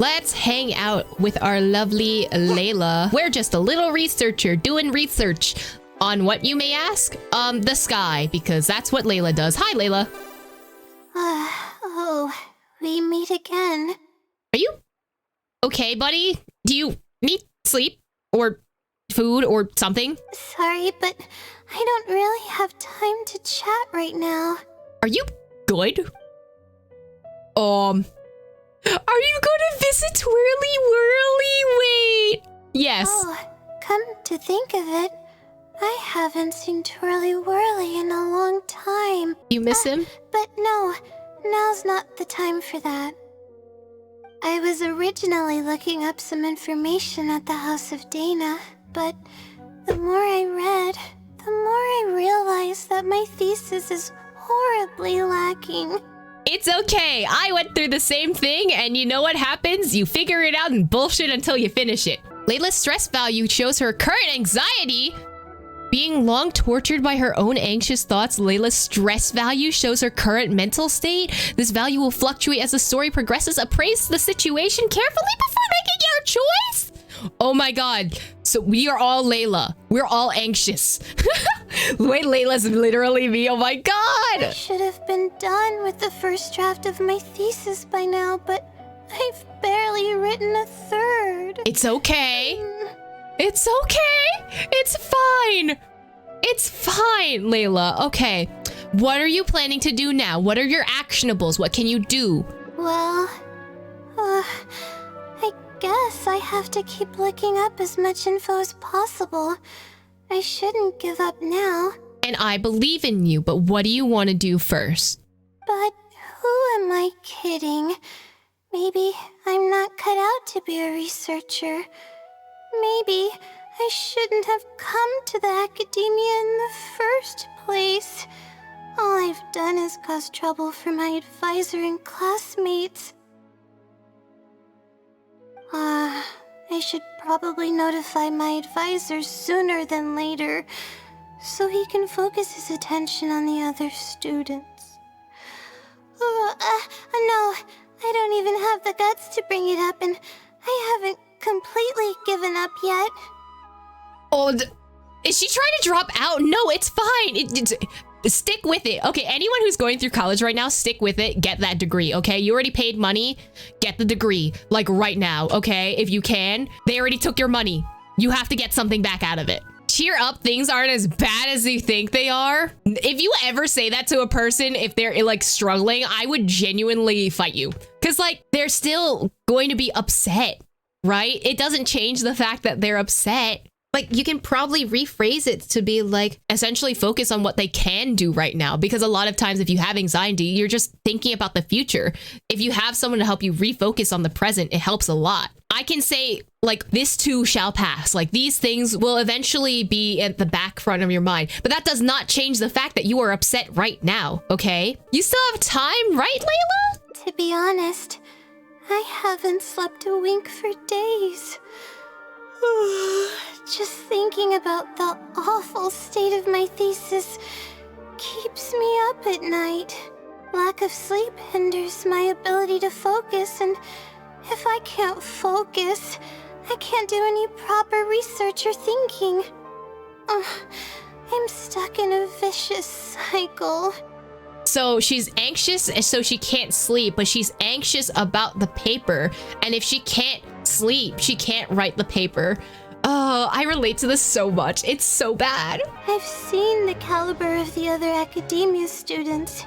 Let's hang out with our lovely Layla. We're just a little researcher doing research on what you may ask? The sky, because that's what Layla does. Hi, Layla. Oh, we meet again. Are you okay, buddy? Do you need sleep or food or something? Sorry, but I don't really have time to chat right now. Are you good? Are you going to visit Twirly Whirly? Wait. Yes. Oh, come to think of it, I haven't seen Twirly Whirly in a long time. You miss him? But no, now's not the time for that. I was originally looking up some information at the House of Dana, but the more I read, the more I realized that my thesis is horribly lacking. It's okay. I went through the same thing, and you know what happens? You figure it out and bullshit until you finish it. Layla's stress value shows her current anxiety. Being long tortured by her own anxious thoughts, Layla's stress value shows her current mental state. This value will fluctuate as the story progresses. Appraise the situation carefully before making your choice. Oh my god. So we are all Layla. We're all anxious. Wait, Layla's literally me. Oh my god. I should have been done with the first draft of my thesis by now, but I've barely written a third. It's okay. It's okay. It's fine. It's fine, Layla. Okay. What are you planning to do now? What are your actionables? What can you do? Well, I guess I have to keep looking up as much info as possible. I shouldn't give up now. And I believe in you, but what do you want to do first? But who am I kidding? Maybe I'm not cut out to be a researcher. Maybe I shouldn't have come to the academia in the first place. All I've done is cause trouble for my advisor and classmates. I should probably notify my advisor sooner than later, so he can focus his attention on the other students. No, I don't even have the guts to bring it up, and I haven't completely given up yet. Oh, is she trying to drop out? No, it's fine. Stick with it. Okay, anyone who's going through college right now, stick with it. Get that degree, okay? You already paid money. Get the degree, like right now, okay? If you can. They already took your money. You have to get something back out of it. Cheer up, things aren't as bad as you think they are. If you ever say that to a person, if they're like struggling, I would genuinely fight you. Because like, they're still going to be upset, right? It doesn't change the fact that they're upset. Like, you can probably rephrase it to be like, essentially focus on what they can do right now. Because a lot of times if you have anxiety, you're just thinking about the future. If you have someone to help you refocus on the present, it helps a lot. I can say, like, this too shall pass. Like, these things will eventually be at the back front of your mind. But that does not change the fact that you are upset right now, okay? You still have time, right, Layla? To be honest, I haven't slept a wink for days. Just thinking about the awful state of my thesis keeps me up at night. Lack of sleep hinders my ability to focus, and if I can't focus, I can't do any proper research or thinking. I'm stuck in a vicious cycle. So she's anxious, so she can't sleep, but she's anxious about the paper. And if she can't sleep, she can't write the paper. Oh, I relate to this so much. It's so bad. I've seen the caliber of the other academia students.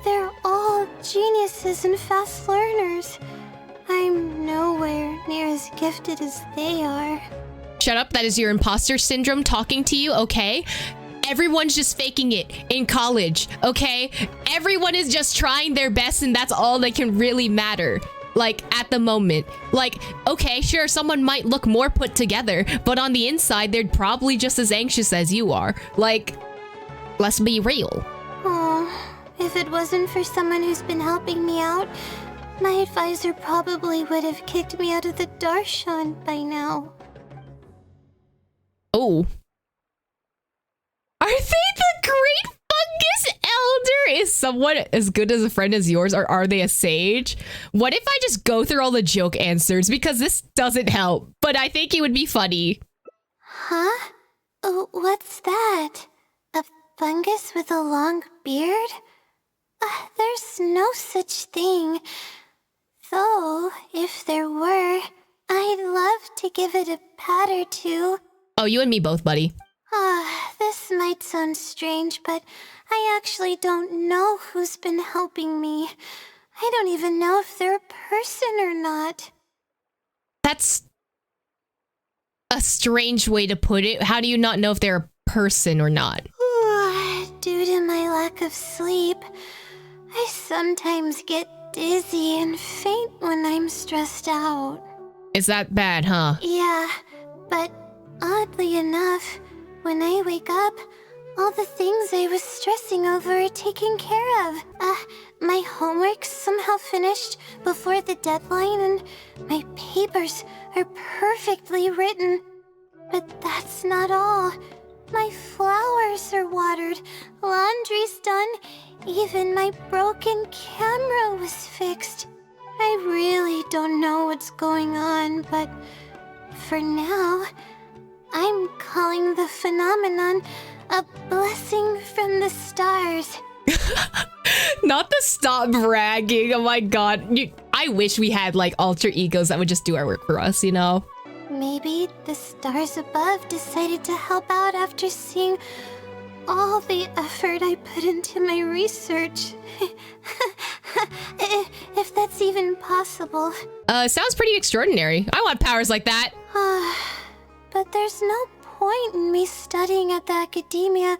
They're all geniuses and fast learners. I'm nowhere near as gifted as they are. Shut up, that is your imposter syndrome talking to you, okay? Everyone's just faking it in college, okay? Everyone is just trying their best, and that's all that can really matter. Like, at the moment. Like, okay, sure, someone might look more put together, but on the inside, they're probably just as anxious as you are. Like, let's be real. Oh, if it wasn't for someone who's been helping me out, my advisor probably would have kicked me out of the Darshan by now. Oh. Are they the Great Fungus Elder? Is someone as good as a friend as yours, or are they a sage? What if I just go through all the joke answers? Because this doesn't help, but I think it would be funny. Huh? Oh, what's that? A fungus with a long beard? There's no such thing. Though, if there were, I'd love to give it a pat or two. Oh, you and me both, buddy. This might sound strange, but I actually don't know who's been helping me. I don't even know if they're a person or not. That's a strange way to put it. How do you not know if they're a person or not? Due to my lack of sleep, I sometimes get dizzy and faint when I'm stressed out. Is that bad, huh? Yeah, but oddly enough, when I wake up, all the things I was stressing over are taken care of. My homework's somehow finished before the deadline, and my papers are perfectly written. But that's not all. My flowers are watered, laundry's done, even my broken camera was fixed. I really don't know what's going on, but for now, I'm calling the phenomenon a blessing from the stars. Not the stop bragging. Oh my god. I wish we had like alter egos that would just do our work for us, you know? Maybe the stars above decided to help out after seeing all the effort I put into my research. If that's even possible. Sounds pretty extraordinary. I want powers like that. But there's no point in me studying at the academia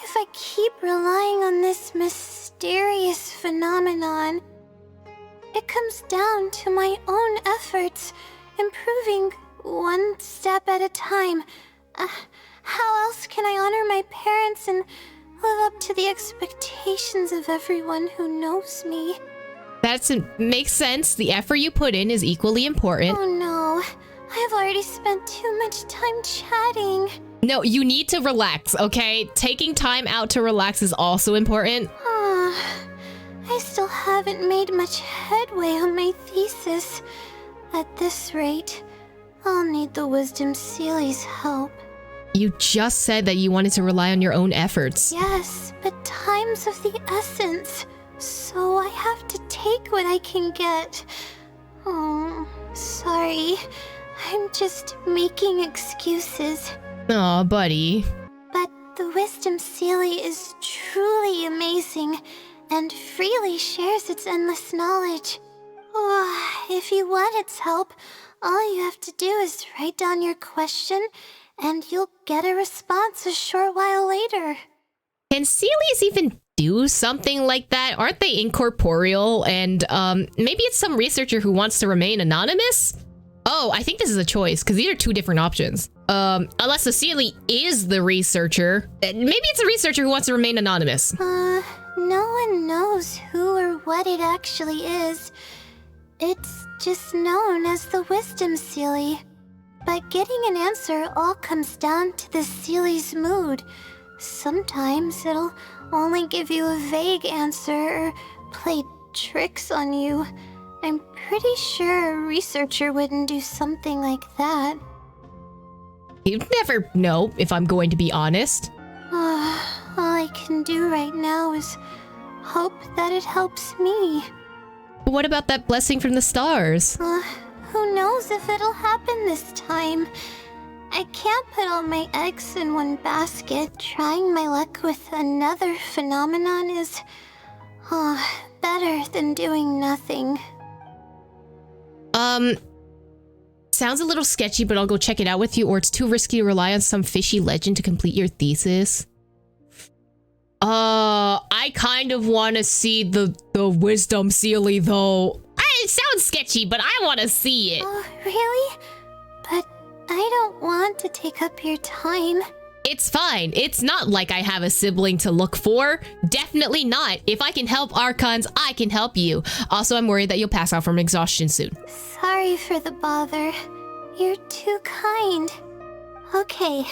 if I keep relying on this mysterious phenomenon. It comes down to my own efforts, improving one step at a time. How else can I honor my parents and live up to the expectations of everyone who knows me? That makes sense. The effort you put in is equally important. Oh no, I've already spent too much time chatting. No, you need to relax, okay? Taking time out to relax is also important. I still haven't made much headway on my thesis. At this rate, I'll need the Wisdom Seeley's help. You just said that you wanted to rely on your own efforts. Yes, but time's of the essence, so I have to take what I can get. Oh, sorry. I'm just making excuses. Aw, buddy. But the Wisdom Seelie is truly amazing and freely shares its endless knowledge. If you want its help, all you have to do is write down your question and you'll get a response a short while later. Can Seelies even do something like that? Aren't they incorporeal? And maybe it's some researcher who wants to remain anonymous? Oh, I think this is a choice, because these are two different options. Unless the Seelie is the researcher. Maybe it's a researcher who wants to remain anonymous. No one knows who or what it actually is. It's just known as the Wisdom Seelie. But getting an answer all comes down to the Seelie's mood. Sometimes it'll only give you a vague answer or play tricks on you. I'm pretty sure a researcher wouldn't do something like that. You'd never know, if I'm going to be honest. All I can do right now is hope that it helps me. But what about that blessing from the stars? Who knows if it'll happen this time? I can't put all my eggs in one basket. Trying my luck with another phenomenon is better than doing nothing. Sounds a little sketchy, but I'll go check it out with you, or it's too risky to rely on some fishy legend to complete your thesis. I kind of want to see the Wisdom Seelie, though. It sounds sketchy, but I want to see it. Oh, really? But I don't want to take up your time. It's fine. It's not like I have a sibling to look for. Definitely not. If I can help Archons, I can help you. Also, I'm worried that you'll pass out from exhaustion soon. Sorry for the bother. You're too kind. Okay,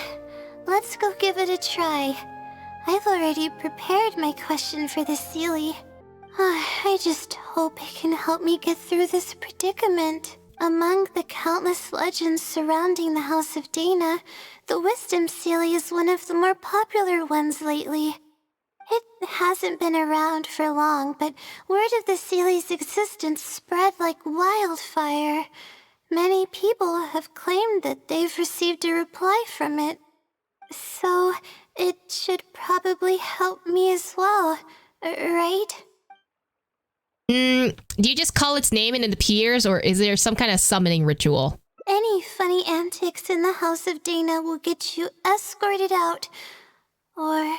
let's go give it a try. I've already prepared my question for the Seelie. I just hope it can help me get through this predicament. Among the countless legends surrounding the House of Dana, the Wisdom Seelie is one of the more popular ones lately. It hasn't been around for long, but word of the Seelie's existence spread like wildfire. Many people have claimed that they've received a reply from it. So, it should probably help me as well, right? Do you just call its name and it appears, or is there some kind of summoning ritual? Any funny antics in the House of Dana will get you escorted out. Or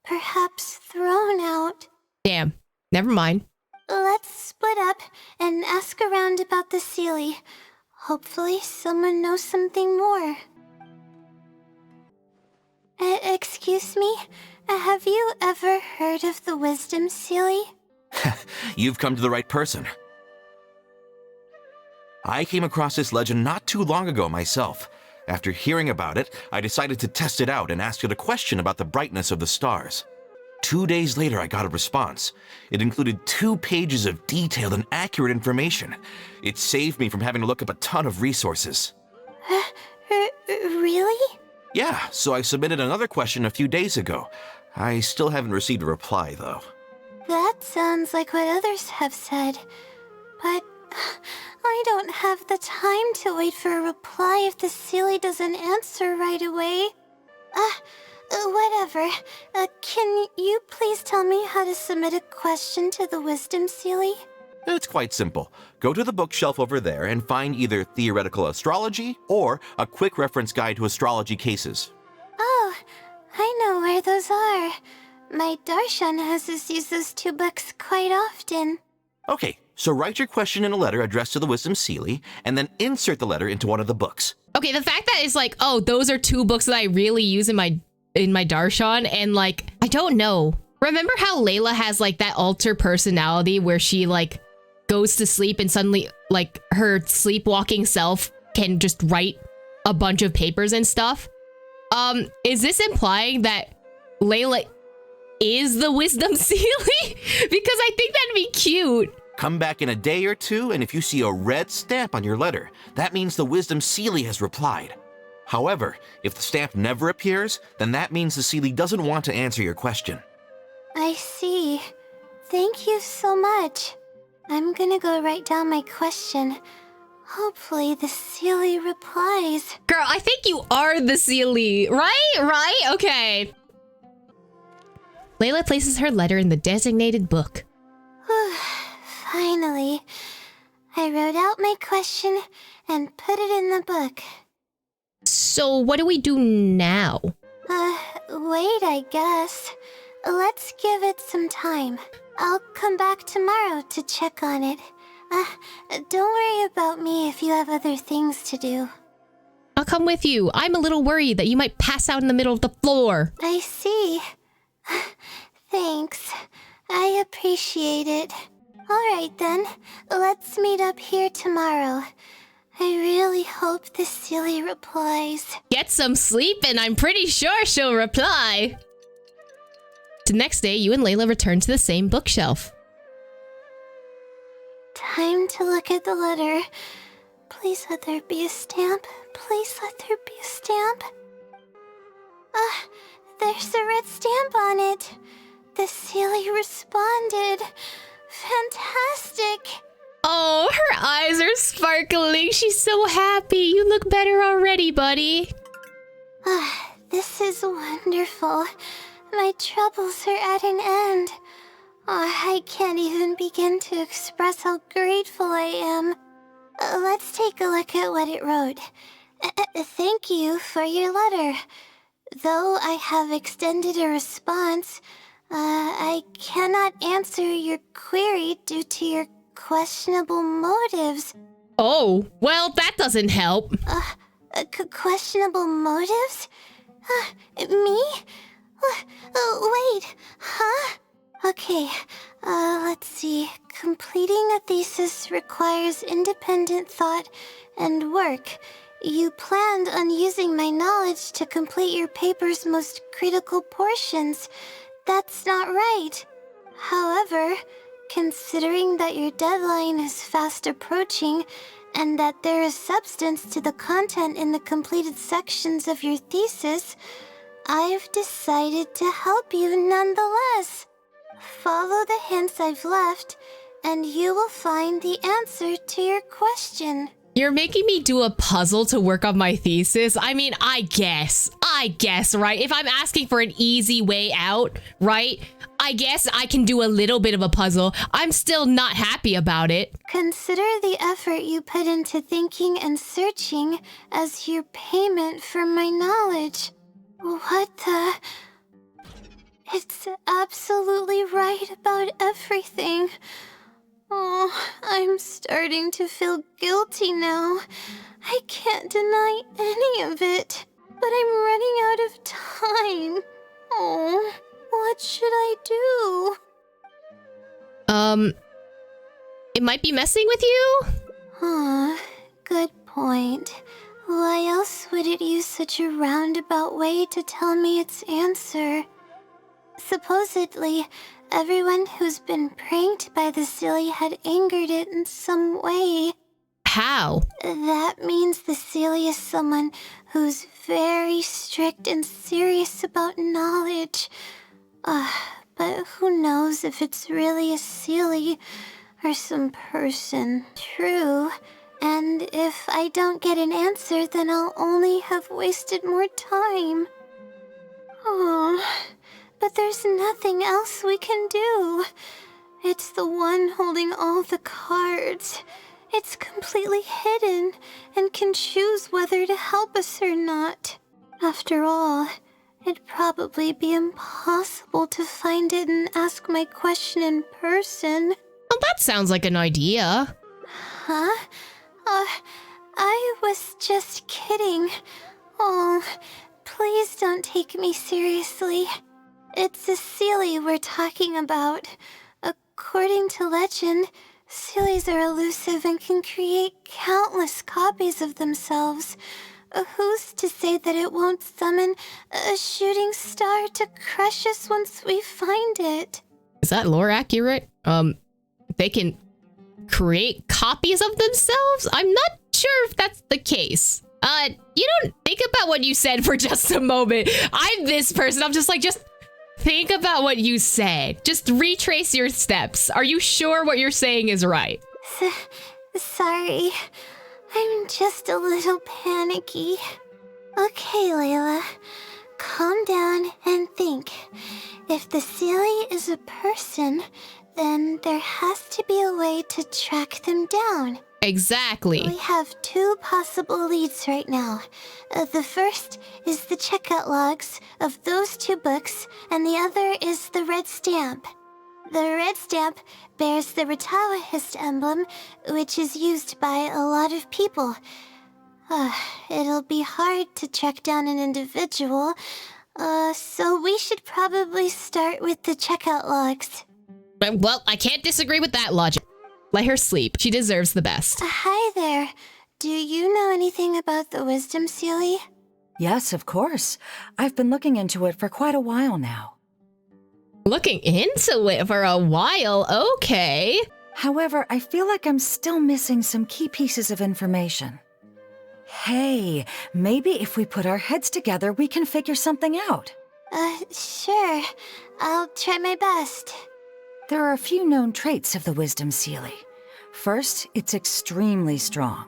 perhaps thrown out. Damn. Never mind. Let's split up and ask around about the Seelie. Hopefully someone knows something more. Excuse me? Have you ever heard of the Wisdom Seelie? You've come to the right person. I came across this legend not too long ago myself. After hearing about it, I decided to test it out and asked it a question about the brightness of the stars. 2 days later, I got a response. It included 2 pages of detailed and accurate information. It saved me from having to look up a ton of resources. Really? Yeah, so I submitted another question a few days ago. I still haven't received a reply, though. That sounds like what others have said. But I don't have the time to wait for a reply if the Seelie doesn't answer right away. Whatever. Can you please tell me how to submit a question to the Wisdom Seelie? It's quite simple. Go to the bookshelf over there and find either Theoretical Astrology or a quick reference guide to astrology cases. Oh, I know where those are. My Darshan has us use those 2 books quite often. Okay, so write your question in a letter addressed to the Wisdom Seelie, and then insert the letter into one of the books. Okay, the fact that it's like, oh, those are 2 books that I really use in my Darshan, and like, I don't know. Remember how Layla has like that alter personality where she like goes to sleep and suddenly like her sleepwalking self can just write a bunch of papers and stuff? Is this implying that Layla is the Wisdom Seelie? Because I think that'd be cute. Come back in a day or 2, and if you see a red stamp on your letter, that means the Wisdom Seelie has replied. However, if the stamp never appears, then that means the Seelie doesn't want to answer your question. I see. Thank you so much. I'm gonna go write down my question. Hopefully the Seelie replies. Girl, I think you are the Seelie, right? Right? Okay. Layla places her letter in the designated book. Finally. I wrote out my question and put it in the book. So what do we do now? Wait, I guess. Let's give it some time. I'll come back tomorrow to check on it. Don't worry about me if you have other things to do. I'll come with you. I'm a little worried that you might pass out in the middle of the floor. I see. Thanks. I appreciate it. Alright then, let's meet up here tomorrow. I really hope the Seelie replies. Get some sleep and I'm pretty sure she'll reply. The next day, you and Layla return to the same bookshelf. Time to look at the letter. Please let there be a stamp. Please let there be a stamp. There's a red stamp on it. The Seelie responded. Fantastic. Oh, her eyes are sparkling. She's so happy. You look better already, buddy. This is wonderful. My troubles are at an end. I can't even begin to express how grateful I am. Let's take a look at what it wrote. Thank you for your letter. Though I have extended a response, I cannot answer your query due to your questionable motives. Oh, well, that doesn't help. Questionable motives? Me? Wait, huh? Okay, let's see. Completing a thesis requires independent thought and work. You planned on using my knowledge to complete your paper's most critical portions. That's not right. However, considering that your deadline is fast approaching and that there is substance to the content in the completed sections of your thesis, I've decided to help you nonetheless. Follow the hints I've left, and you will find the answer to your question. You're making me do a puzzle to work on my thesis? I mean, I guess, right? If I'm asking for an easy way out, right? I guess I can do a little bit of a puzzle. I'm still not happy about it. Consider the effort you put into thinking and searching as your payment for my knowledge. What the... It's absolutely right about everything. Oh, I'm starting to feel guilty now. I can't deny any of it, but I'm running out of time. Oh, what should I do? It might be messing with you? Good point. Why else would it use such a roundabout way to tell me its answer? Supposedly, everyone who's been pranked by the silly had angered it in some way. How? That means the silly is someone who's very strict and serious about knowledge. But who knows if it's really a silly or some person. True. And if I don't get an answer, then I'll only have wasted more time. But there's nothing else we can do. It's the one holding all the cards. It's completely hidden and can choose whether to help us or not. After all, it'd probably be impossible to find it and ask my question in person. Well, that sounds like an idea. Huh? I was just kidding. Oh, please don't take me seriously. It's a Seelie we're talking about. According to legend, Seelies are elusive and can create countless copies of themselves. Who's to say that it won't summon a shooting star to crush us once we find it? Is that lore accurate? They can create copies of themselves? I'm not sure if that's the case. You don't think about what you said for just a moment. I'm this person. I'm just think about what you said. Just retrace your steps. Are you sure what you're saying is right? Sorry. I'm just a little panicky. Okay, Layla. Calm down and think. If the Seelie is a person, then there has to be a way to track them down. Exactly. We have two possible leads right now. The first is the checkout logs of those two books, and the other is the red stamp. The red stamp bears the Retawahist emblem, which is used by a lot of people. It'll be hard to track down an individual, so we should probably start with the checkout logs. Well, I can't disagree with that logic. Let her sleep. She deserves the best. Hi there. Do you know anything about the Wisdom Seelie? Yes, of course. I've been looking into it for quite a while now. Looking into it for a while? Okay. However, I feel like I'm still missing some key pieces of information. Hey, maybe if we put our heads together, we can figure something out. Sure. I'll try my best. There are a few known traits of the Wisdom Seelie. First, it's extremely strong.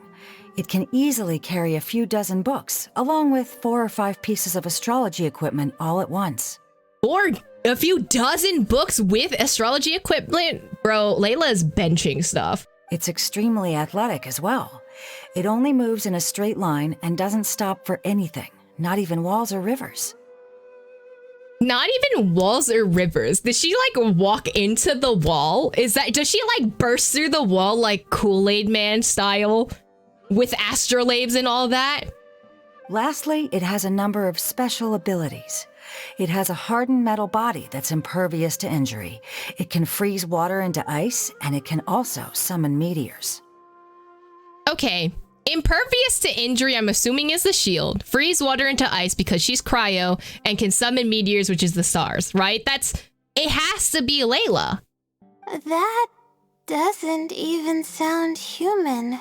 It can easily carry a few dozen books, along with 4 or 5 pieces of astrology equipment all at once. Or a few dozen books with astrology equipment? Bro, Layla is benching stuff. It's extremely athletic as well. It only moves in a straight line and doesn't stop for anything, not even walls or rivers. Not even walls or rivers. Does she walk into the wall? Does she burst through the wall like Kool-Aid Man style with astrolabes and all that? Lastly, it has a number of special abilities. It has a hardened metal body that's impervious to injury. It can freeze water into ice, and it can also summon meteors. Okay, Impervious to injury, I'm assuming, is the shield. Freeze water into ice because she's cryo and can summon meteors, which is the stars, right? It has to be Layla. That doesn't even sound human.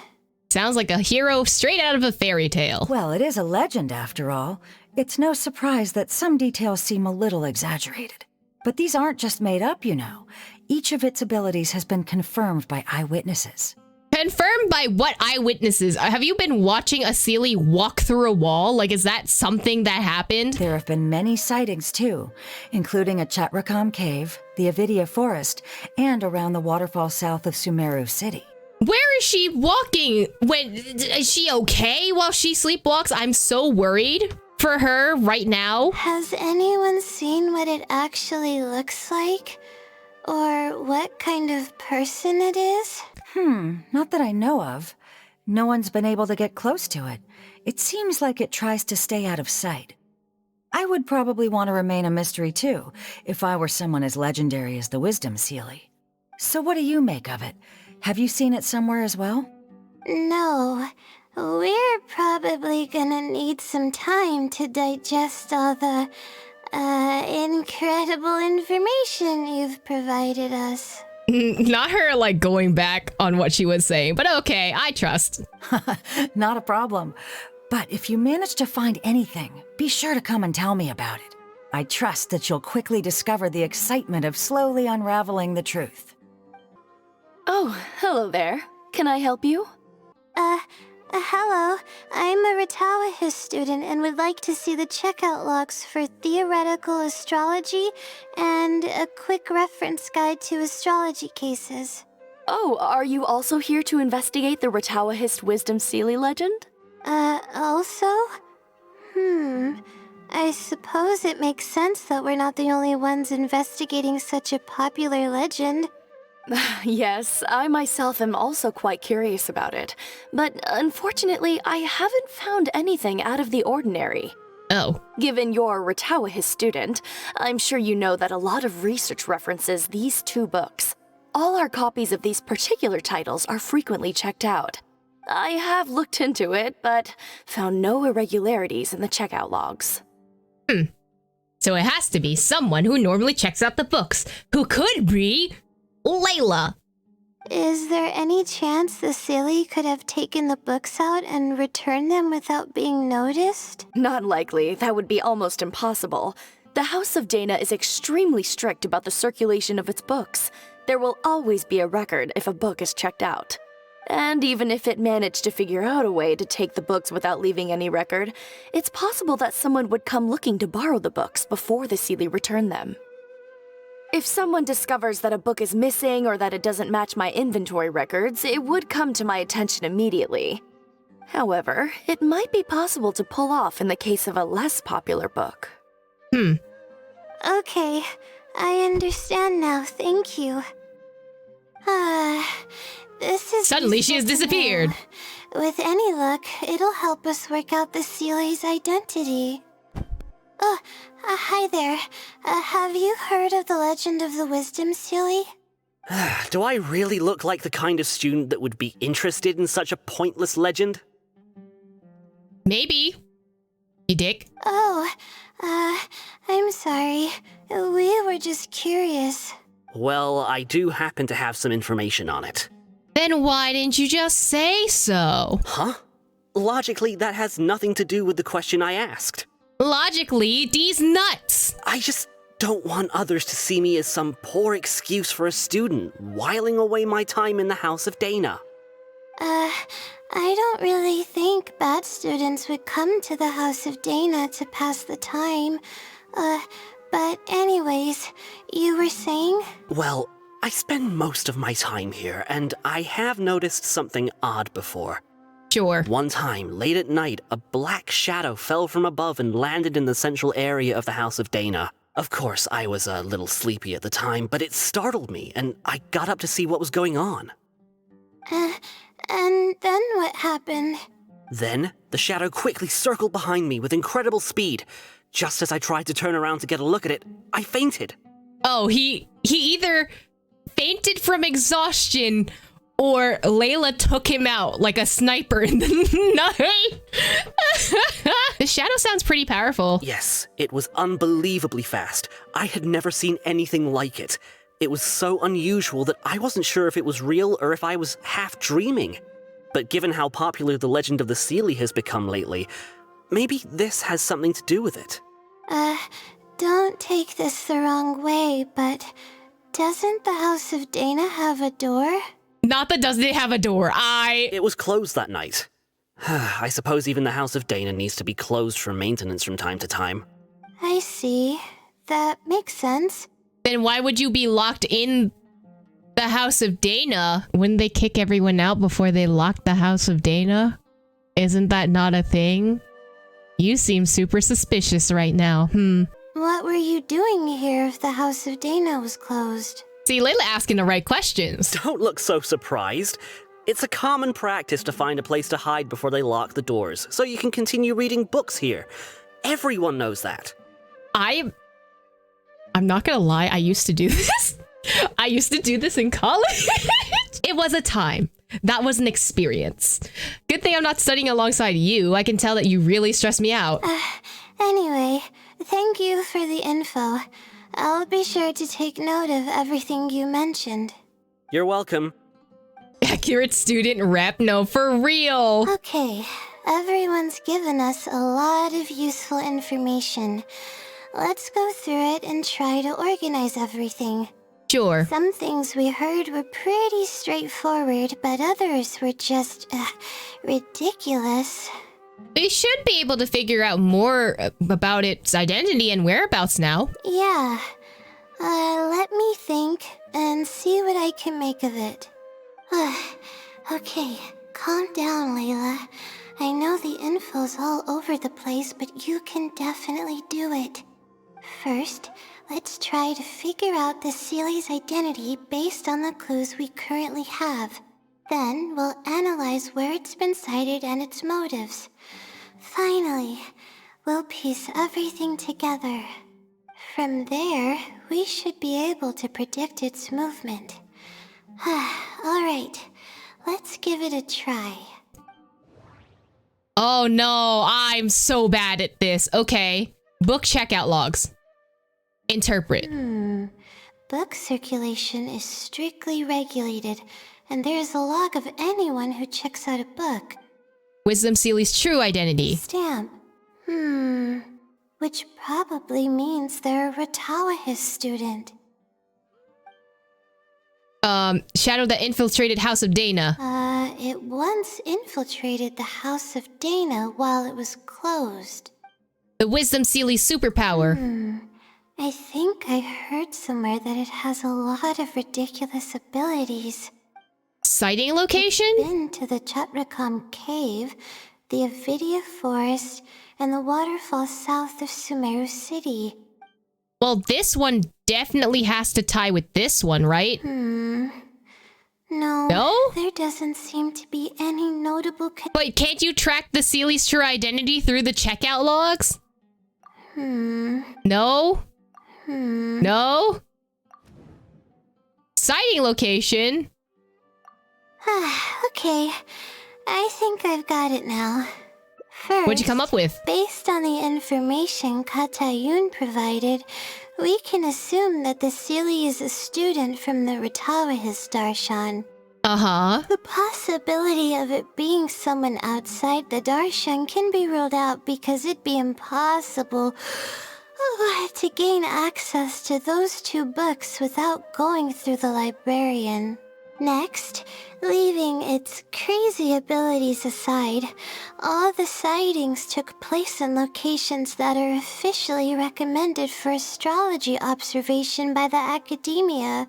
Sounds like a hero straight out of a fairy tale. Well, it is a legend after all. It's no surprise that some details seem a little exaggerated. But these aren't just made up, you know. Each of its abilities has been confirmed by eyewitnesses. Confirmed by what eyewitnesses? Have you been watching a Seelie walk through a wall? Like, is that something that happened? There have been many sightings, too, including at Chatrakam Cave, the Avidia Forest, and around the waterfall south of Sumeru City. Where is she walking? Is she okay while she sleepwalks? I'm so worried for her right now. Has anyone seen what it actually looks like? Or what kind of person it is? Not that I know of. No one's been able to get close to it. It seems like it tries to stay out of sight. I would probably want to remain a mystery too, if I were someone as legendary as the Wisdom Seelie. So what do you make of it? Have you seen it somewhere as well? No. We're probably gonna need some time to digest all the, incredible information you've provided us. Not her, like, going back on what she was saying, but okay, I trust. Not a problem. But if you manage to find anything, be sure to come and tell me about it. I trust that you'll quickly discover the excitement of slowly unraveling the truth. Oh, hello there. Can I help you? Hello. I'm a Ratawahist student and would like to see the checkout logs for theoretical astrology and a quick reference guide to astrology cases. Oh, are you also here to investigate the Ratawahist Wisdom Seelie legend? Also? I suppose it makes sense that we're not the only ones investigating such a popular legend. Yes, I myself am also quite curious about it, but unfortunately I haven't found anything out of the ordinary. Oh. Given you're a Ratawahist student, I'm sure you know that a lot of research references these two books. All our copies of these particular titles are frequently checked out. I have looked into it, but found no irregularities in the checkout logs. So it has to be someone who normally checks out the books, who could be Layla. Is there any chance the Seelie could have taken the books out and returned them without being noticed? Not likely. That would be almost impossible. The House of Dana is extremely strict about the circulation of its books. There will always be a record if a book is checked out. And even if it managed to figure out a way to take the books without leaving any record, it's possible that someone would come looking to borrow the books before the Seelie returned them. If someone discovers that a book is missing or that it doesn't match my inventory records, it would come to my attention immediately. However, it might be possible to pull off in the case of a less popular book. Okay, I understand now, thank you. This is Suddenly she has useful to disappeared. know. With any luck, it'll help us work out the Seelie's identity. Hi there. Have you heard of the legend of the Wisdom Seelie? Do I really look like the kind of student that would be interested in such a pointless legend? Maybe. You dick. Oh, I'm sorry. We were just curious. Well, I do happen to have some information on it. Then why didn't you just say so? Huh? Logically, that has nothing to do with the question I asked. Logically, D's nuts. I just don't want others to see me as some poor excuse for a student whiling away my time in the House of Dana. I don't really think bad students would come to the House of Dana to pass the time. But anyways, you were saying? Well, I spend most of my time here, and I have noticed something odd before. Sure. One time, late at night, a black shadow fell from above and landed in the central area of the House of Dana. Of course, I was a little sleepy at the time, but it startled me, and I got up to see what was going on. And then what happened? Then, the shadow quickly circled behind me with incredible speed. Just as I tried to turn around to get a look at it, I fainted. Oh, he either fainted from exhaustion or Layla took him out like a sniper in the night. The shadow sounds pretty powerful. Yes, it was unbelievably fast. I had never seen anything like it. It was so unusual that I wasn't sure if it was real or if I was half dreaming. But given how popular the legend of the Seelie has become lately, maybe this has something to do with it. Don't take this the wrong way, but doesn't the House of Dana have a door? Not that doesn't it have a door. It was closed that night. I suppose even the House of Dana needs to be closed for maintenance from time to time. I see. That makes sense. Then why would you be locked in the House of Dana? Wouldn't they kick everyone out before they locked the House of Dana? Isn't that not a thing? You seem super suspicious right now. What were you doing here if the House of Dana was closed? See, Layla asking the right questions. Don't look so surprised. It's a common practice to find a place to hide before they lock the doors, so you can continue reading books here. Everyone knows that. I'm not gonna lie, I used to do this. I used to do this in college. It was a time. That was an experience. Good thing I'm not studying alongside you. I can tell that you really stress me out. Anyway, thank you for the info. I'll be sure to take note of everything you mentioned. You're welcome. Accurate student rep? No, for real. Okay, everyone's given us a lot of useful information. Let's go through it and try to organize everything. Sure. Some things we heard were pretty straightforward, but others were just, ridiculous. We should be able to figure out more about its identity and whereabouts now. Yeah. Let me think and see what I can make of it. Okay, calm down, Layla. I know the info's all over the place, but you can definitely do it. First, let's try to figure out the Seelie's identity based on the clues we currently have. Then, we'll analyze where it's been sighted and its motives. Finally, we'll piece everything together. From there, we should be able to predict its movement. Alright, let's give it a try. Oh no, I'm so bad at this. Okay. Book checkout logs. Interpret. Book circulation is strictly regulated, and there's a log of anyone who checks out a book. Wisdom Seelie's true identity. Stamp. Which probably means they're a Ratawahis student. Shadow that infiltrated House of Dana. It once infiltrated the House of Dana while it was closed. The Wisdom Seelie's superpower. I think I heard somewhere that it has a lot of ridiculous abilities. Sighting location? Been to the Chatrakam Cave, the Avidia Forest, and the waterfall south of Sumeru City. Well, this one definitely has to tie with this one, right? No. No? There doesn't seem to be any notable But can't you track the Seelie's true identity through the checkout logs? No? No? Sighting location? Okay, I think I've got it now. First, What'd you come up with? Based on the information Katayun provided, we can assume that the Seelie is a student from the Ratawahis Darshan. Uh-huh. The possibility of it being someone outside the Darshan can be ruled out because it'd be impossible to gain access to those two books without going through the librarian. Next, leaving its crazy abilities aside, all the sightings took place in locations that are officially recommended for astrology observation by the academia.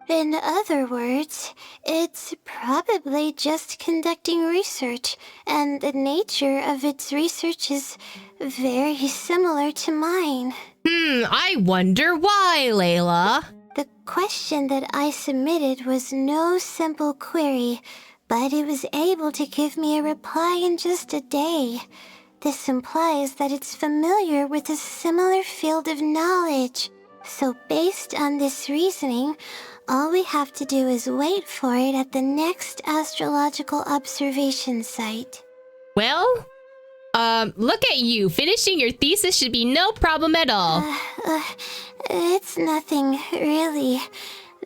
In other words, it's probably just conducting research, and the nature of its research is very similar to mine. I wonder why, Layla. The question that I submitted was no simple query, but it was able to give me a reply in just a day. This implies that it's familiar with a similar field of knowledge. So based on this reasoning, All we have to do is wait for it at the next astrological observation site. Well, look at you. Finishing your thesis should be no problem at all. It's nothing, really.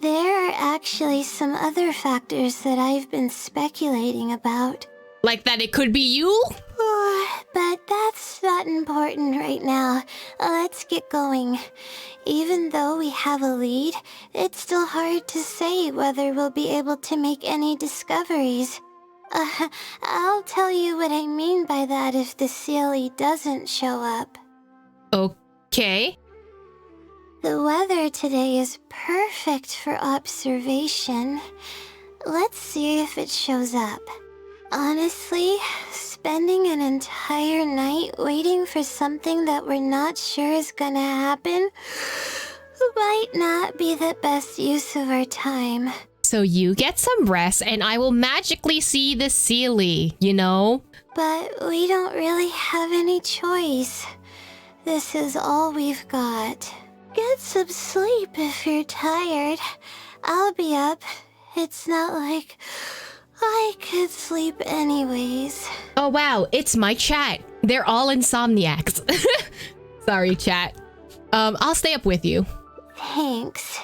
There are actually some other factors that I've been speculating about. Like that it could be you? But that's not important right now. Let's get going. Even though we have a lead, it's still hard to say whether we'll be able to make any discoveries. I'll tell you what I mean by that if the Sealy doesn't show up. Okay. The weather today is perfect for observation. Let's see if it shows up. Honestly, spending an entire night waiting for something that we're not sure is gonna happen might not be the best use of our time. So you get some rest and I will magically see the Sealy, you know? But we don't really have any choice. This is all we've got. Get some sleep if you're tired. I'll be up. It's not like I could sleep anyways. Oh wow, it's my chat. They're all insomniacs. Sorry, chat. I'll stay up with you. Thanks.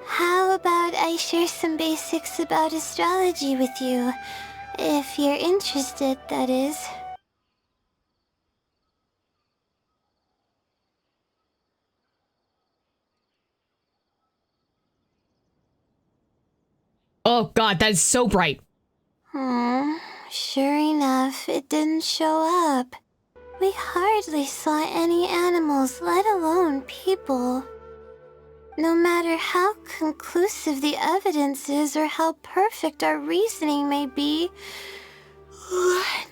How about I share some basics about astrology with you? If you're interested, that is. Oh god, that is so bright. Sure enough, it didn't show up. We hardly saw any animals, let alone people. No matter how conclusive the evidence is or how perfect our reasoning may be,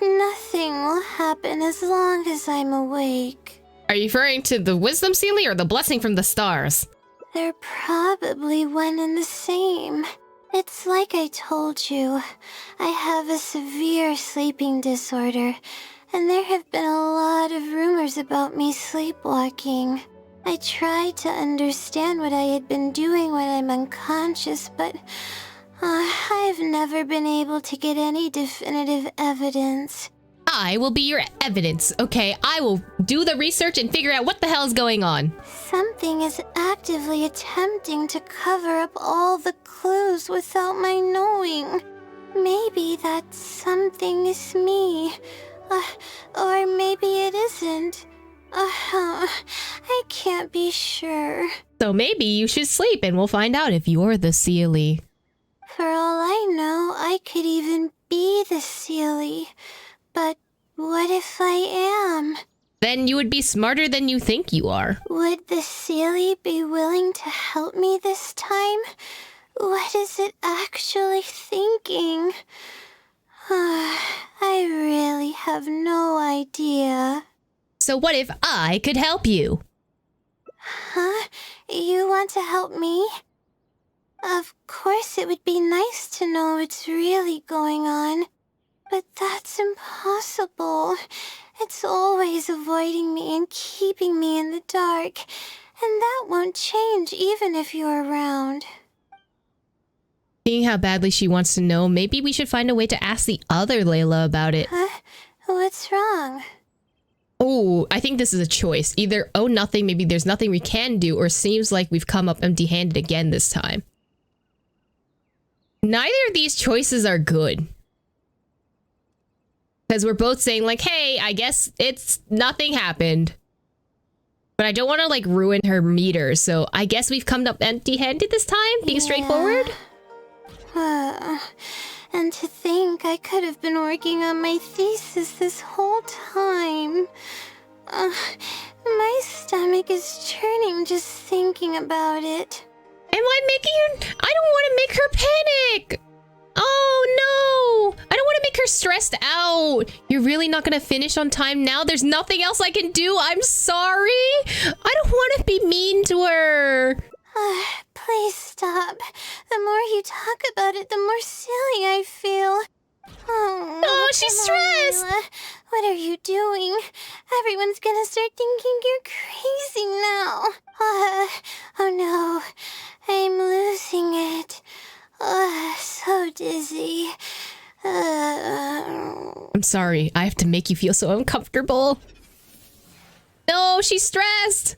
nothing will happen as long as I'm awake. Are you referring to the wisdom Sealy or the blessing from the stars? They're probably one and the same. It's like I told you, I have a severe sleeping disorder, and there have been a lot of rumors about me sleepwalking. I tried to understand what I had been doing when I'm unconscious, but I've never been able to get any definitive evidence. I will be your evidence, okay? I will do the research and figure out what the hell is going on. Something is actively attempting to cover up all the clues without my knowing. Maybe that something is me. Or maybe it isn't. I can't be sure. So maybe you should sleep and we'll find out if you're the Sealy. For all I know, I could even be the Sealy. But what if I am? Then you would be smarter than you think you are. Would the Sealy be willing to help me this time? What is it actually thinking? I really have no idea. So what if I could help you? Huh? You want to help me? Of course it would be nice to know what's really going on. But that's impossible. It's always avoiding me and keeping me in the dark. And that won't change even if you're around. Seeing how badly she wants to know, maybe we should find a way to ask the other Layla about it. Huh? What's wrong? Oh, I think this is a choice. Either, oh, nothing, maybe there's nothing we can do, or seems like we've come up empty-handed again this time. Neither of these choices are good. Because we're both saying like, hey, I guess it's nothing happened. But I don't want to like ruin her meter, so I guess we've come up empty-handed this time, being straightforward. And to think I could have been working on my thesis this whole time. My stomach is churning just thinking about it. Am I making her? I don't want to make her panic. Oh no! I don't want to make her stressed out. You're really not gonna finish on time now? There's nothing else I can do. I'm sorry. I don't want to be mean to her. Please stop. The more you talk about it, the more silly I feel. Oh, she's Come on, stressed. Layla. What are you doing? Everyone's gonna start thinking you're crazy now. Oh no, I'm losing it. So dizzy. I'm sorry. I have to make you feel so uncomfortable. No, she's stressed.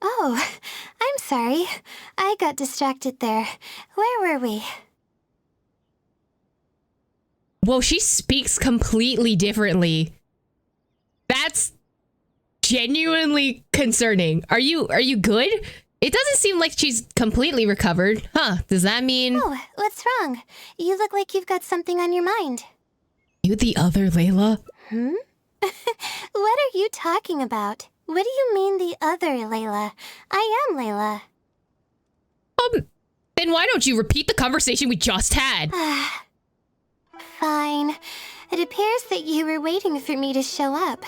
Oh, I'm sorry. I got distracted there. Where were we? Whoa, she speaks completely differently. That's genuinely concerning. Are you good? It doesn't seem like she's completely recovered. Huh, does that mean... Oh, what's wrong? You look like you've got something on your mind. You the other Layla? What are you talking about? What do you mean the other Layla? I am Layla. Then why don't you repeat the conversation we just had? Fine. It appears that you were waiting for me to show up.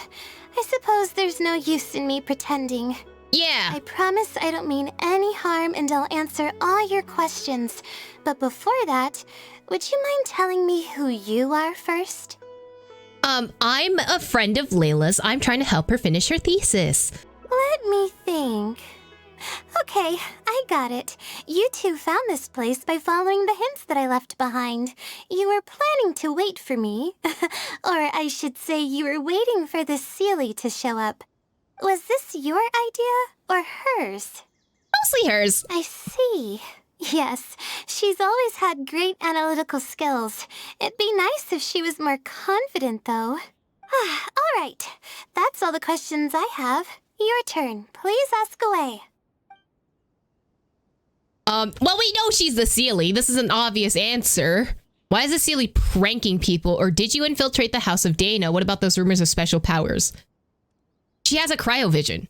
I suppose there's no use in me pretending. Yeah. I promise I don't mean any harm and I'll answer all your questions. But before that, would you mind telling me who you are first? I'm a friend of Layla's. I'm trying to help her finish her thesis. Let me think. Okay, I got it. You two found this place by following the hints that I left behind. You were planning to wait for me. Or I should say you were waiting for the Seelie to show up. Was this your idea or hers? Mostly hers. I see. Yes, she's always had great analytical skills. It'd be nice if she was more confident, though. All right, that's all the questions I have. Your turn. Please ask away. Well, we know she's the Seelie. This is an obvious answer. Why is the Seelie pranking people? Or did you infiltrate the House of Dana? What about those rumors of special powers? She has a cryovision.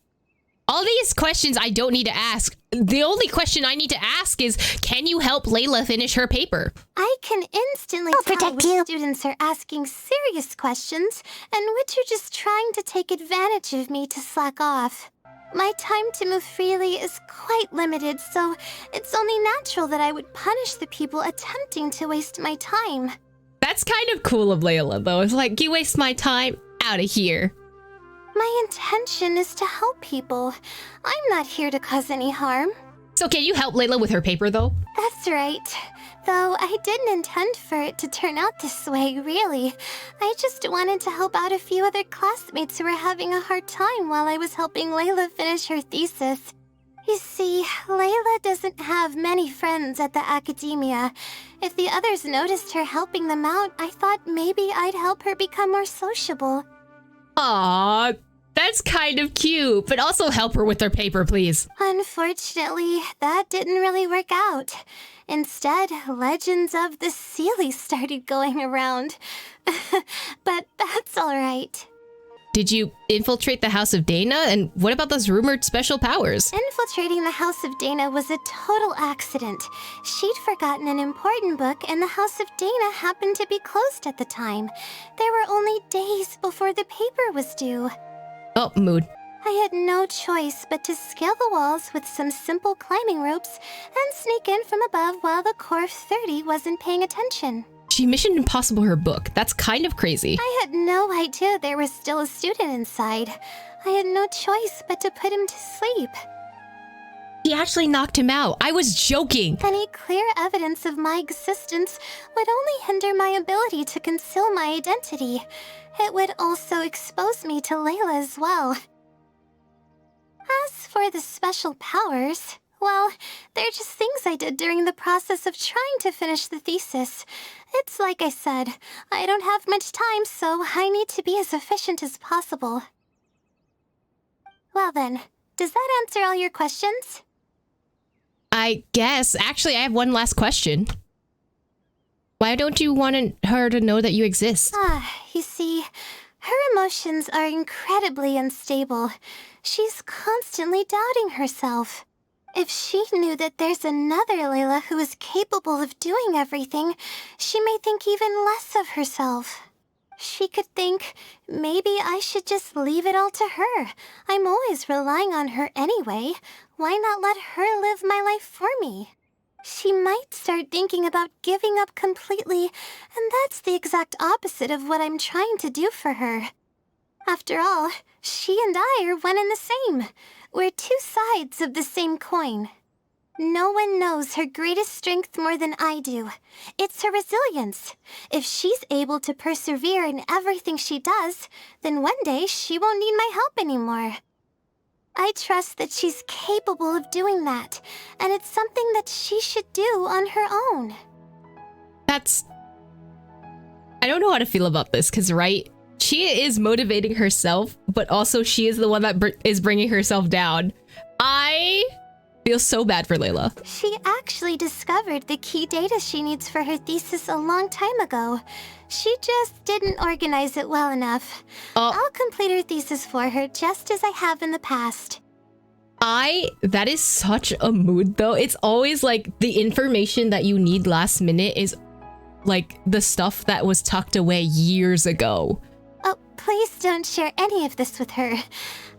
All these questions I don't need to ask. The only question I need to ask is, can you help Layla finish her paper? I can instantly tell which students are asking serious questions and which are just trying to take advantage of me to slack off. My time to move freely is quite limited, so it's only natural that I would punish the people attempting to waste my time. That's kind of cool of Layla, though. It's like, you waste my time, out of here. My intention is to help people. I'm not here to cause any harm. So can you help Layla with her paper, though? That's right. Though I didn't intend for it to turn out this way, really. I just wanted to help out a few other classmates who were having a hard time while I was helping Layla finish her thesis. You see, Layla doesn't have many friends at the academia. If the others noticed her helping them out, I thought maybe I'd help her become more sociable. Aww, that's kind of cute, but also help her with her paper, please. Unfortunately, that didn't really work out. Instead, legends of the Seelie started going around. But that's alright. Did you infiltrate the House of Dana? And what about those rumored special powers? Infiltrating the House of Dana was a total accident. She'd forgotten an important book, and the House of Dana happened to be closed at the time. There were only days before the paper was due. Oh, mood. I had no choice but to scale the walls with some simple climbing ropes and sneak in from above while the Core 30 wasn't paying attention. She Mission Impossible her book. That's kind of crazy. I had no idea there was still a student inside. I had no choice but to put him to sleep. He actually knocked him out. I was joking. Any clear evidence of my existence would only hinder my ability to conceal my identity. It would also expose me to Layla as well. As for the special powers, well, they're just things I did during the process of trying to finish the thesis. It's like I said, I don't have much time, so I need to be as efficient as possible. Well then, does that answer all your questions? I guess. Actually, I have one last question. Why don't you want her to know that you exist? You see, her emotions are incredibly unstable. She's constantly doubting herself. If she knew that there's another Layla who is capable of doing everything, she may think even less of herself. She could think, maybe I should just leave it all to her. I'm always relying on her anyway. why not let her live my life for me? She might start thinking about giving up completely, and that's the exact opposite of what I'm trying to do for her. After all, she and I are one and the same. We're two sides of the same coin. No one knows her greatest strength more than I do. It's her resilience. If she's able to persevere in everything she does, then one day she won't need my help anymore. I trust that she's capable of doing that, and it's something that she should do on her own. I don't know how to feel about this, because, right, she is motivating herself, but also she is the one that is bringing herself down. I feel so bad for Layla. She actually discovered the key data she needs for her thesis a long time ago. She just didn't organize it well enough. I'll complete her thesis for her just as I have in the past. That is such a mood, though. It's always like the information that you need last minute is like the stuff that was tucked away years ago. Oh, please don't share any of this with her.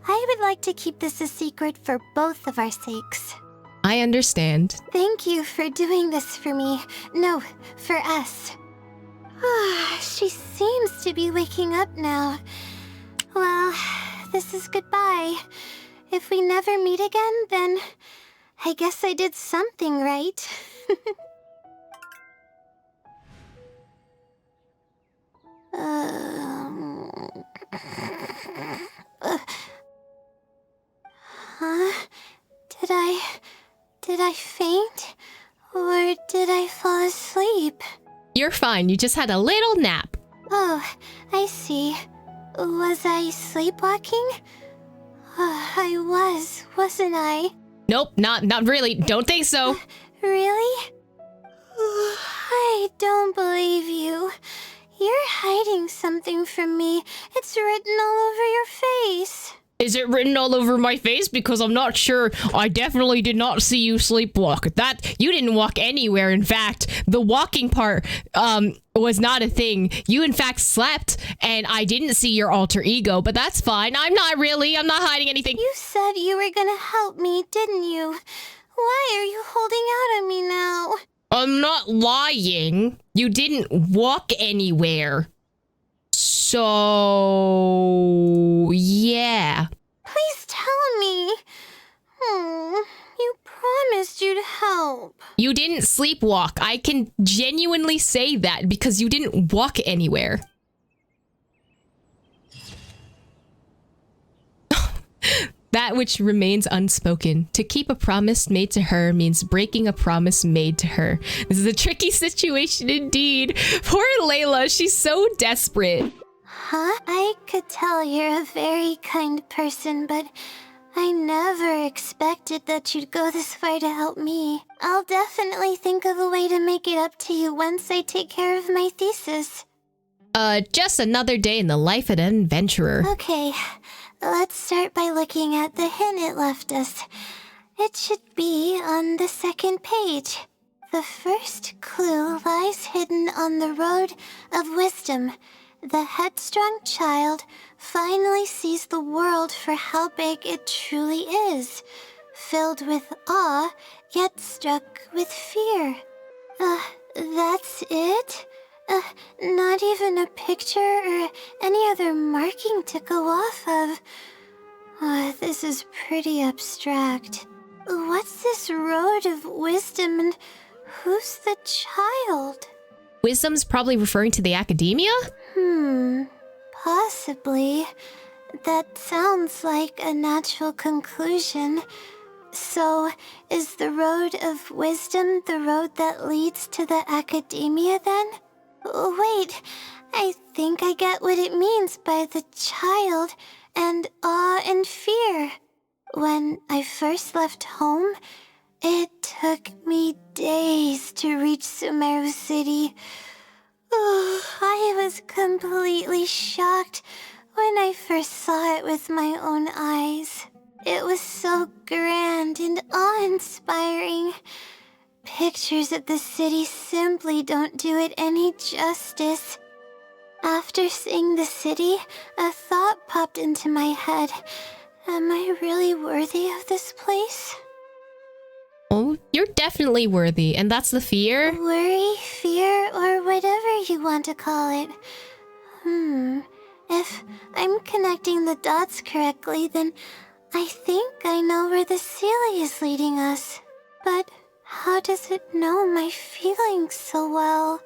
I would like to keep this a secret for both of our sakes. I understand. Thank you for doing this for me. No, for us. She seems to be waking up now. Well, this is goodbye. If we never meet again, then I guess I did something right. Did I faint? Or did I fall asleep? You're fine. You just had a little nap. Oh, I see. Was I sleepwalking? I wasn't I? Nope, not really. Don't think so. Really? I don't believe you. You're hiding something from me. It's written all over your face. Is it written all over my face? Because I'm not sure. I definitely did not see you sleepwalk. That you didn't walk anywhere. In fact, the walking part was not a thing. You in fact slept, and I didn't see your alter ego. But that's fine. I'm not hiding anything. You said you were gonna help me, didn't you? Why are you holding out on me now? I'm not lying. You didn't walk anywhere. So, yeah. Please tell me. You promised you'd help. You didn't sleepwalk. I can genuinely say that because you didn't walk anywhere. That which remains unspoken. To keep a promise made to her means breaking a promise made to her. This is a tricky situation indeed. Poor Layla, she's so desperate. I could tell you're a very kind person, but I never expected that you'd go this far to help me. I'll definitely think of a way to make it up to you once I take care of my thesis. Just another day in the life of an adventurer. Okay, let's start by looking at the hint it left us. It should be on the second page. The first clue lies hidden on the road of wisdom. The headstrong child finally sees the world for how big it truly is, filled with awe, yet struck with fear. That's it? Not even a picture or any other marking to go off of. This is pretty abstract. What's this road of wisdom and who's the child? Wisdom's probably referring to the academia? Possibly. That sounds like a natural conclusion. So, is the road of wisdom the road that leads to the academia then? Wait, I think I get what it means by the child and awe and fear. When I first left home, it took me days to reach Sumeru City. I was completely shocked when I first saw it with my own eyes. It was so grand and awe-inspiring. Pictures of the city simply don't do it any justice. After seeing the city, a thought popped into my head. Am I really worthy of this place? Oh, you're definitely worthy, and that's the fear? Worry, fear, or whatever you want to call it. If I'm connecting the dots correctly, then I think I know where the Seelie is leading us. But how does it know my feelings so well?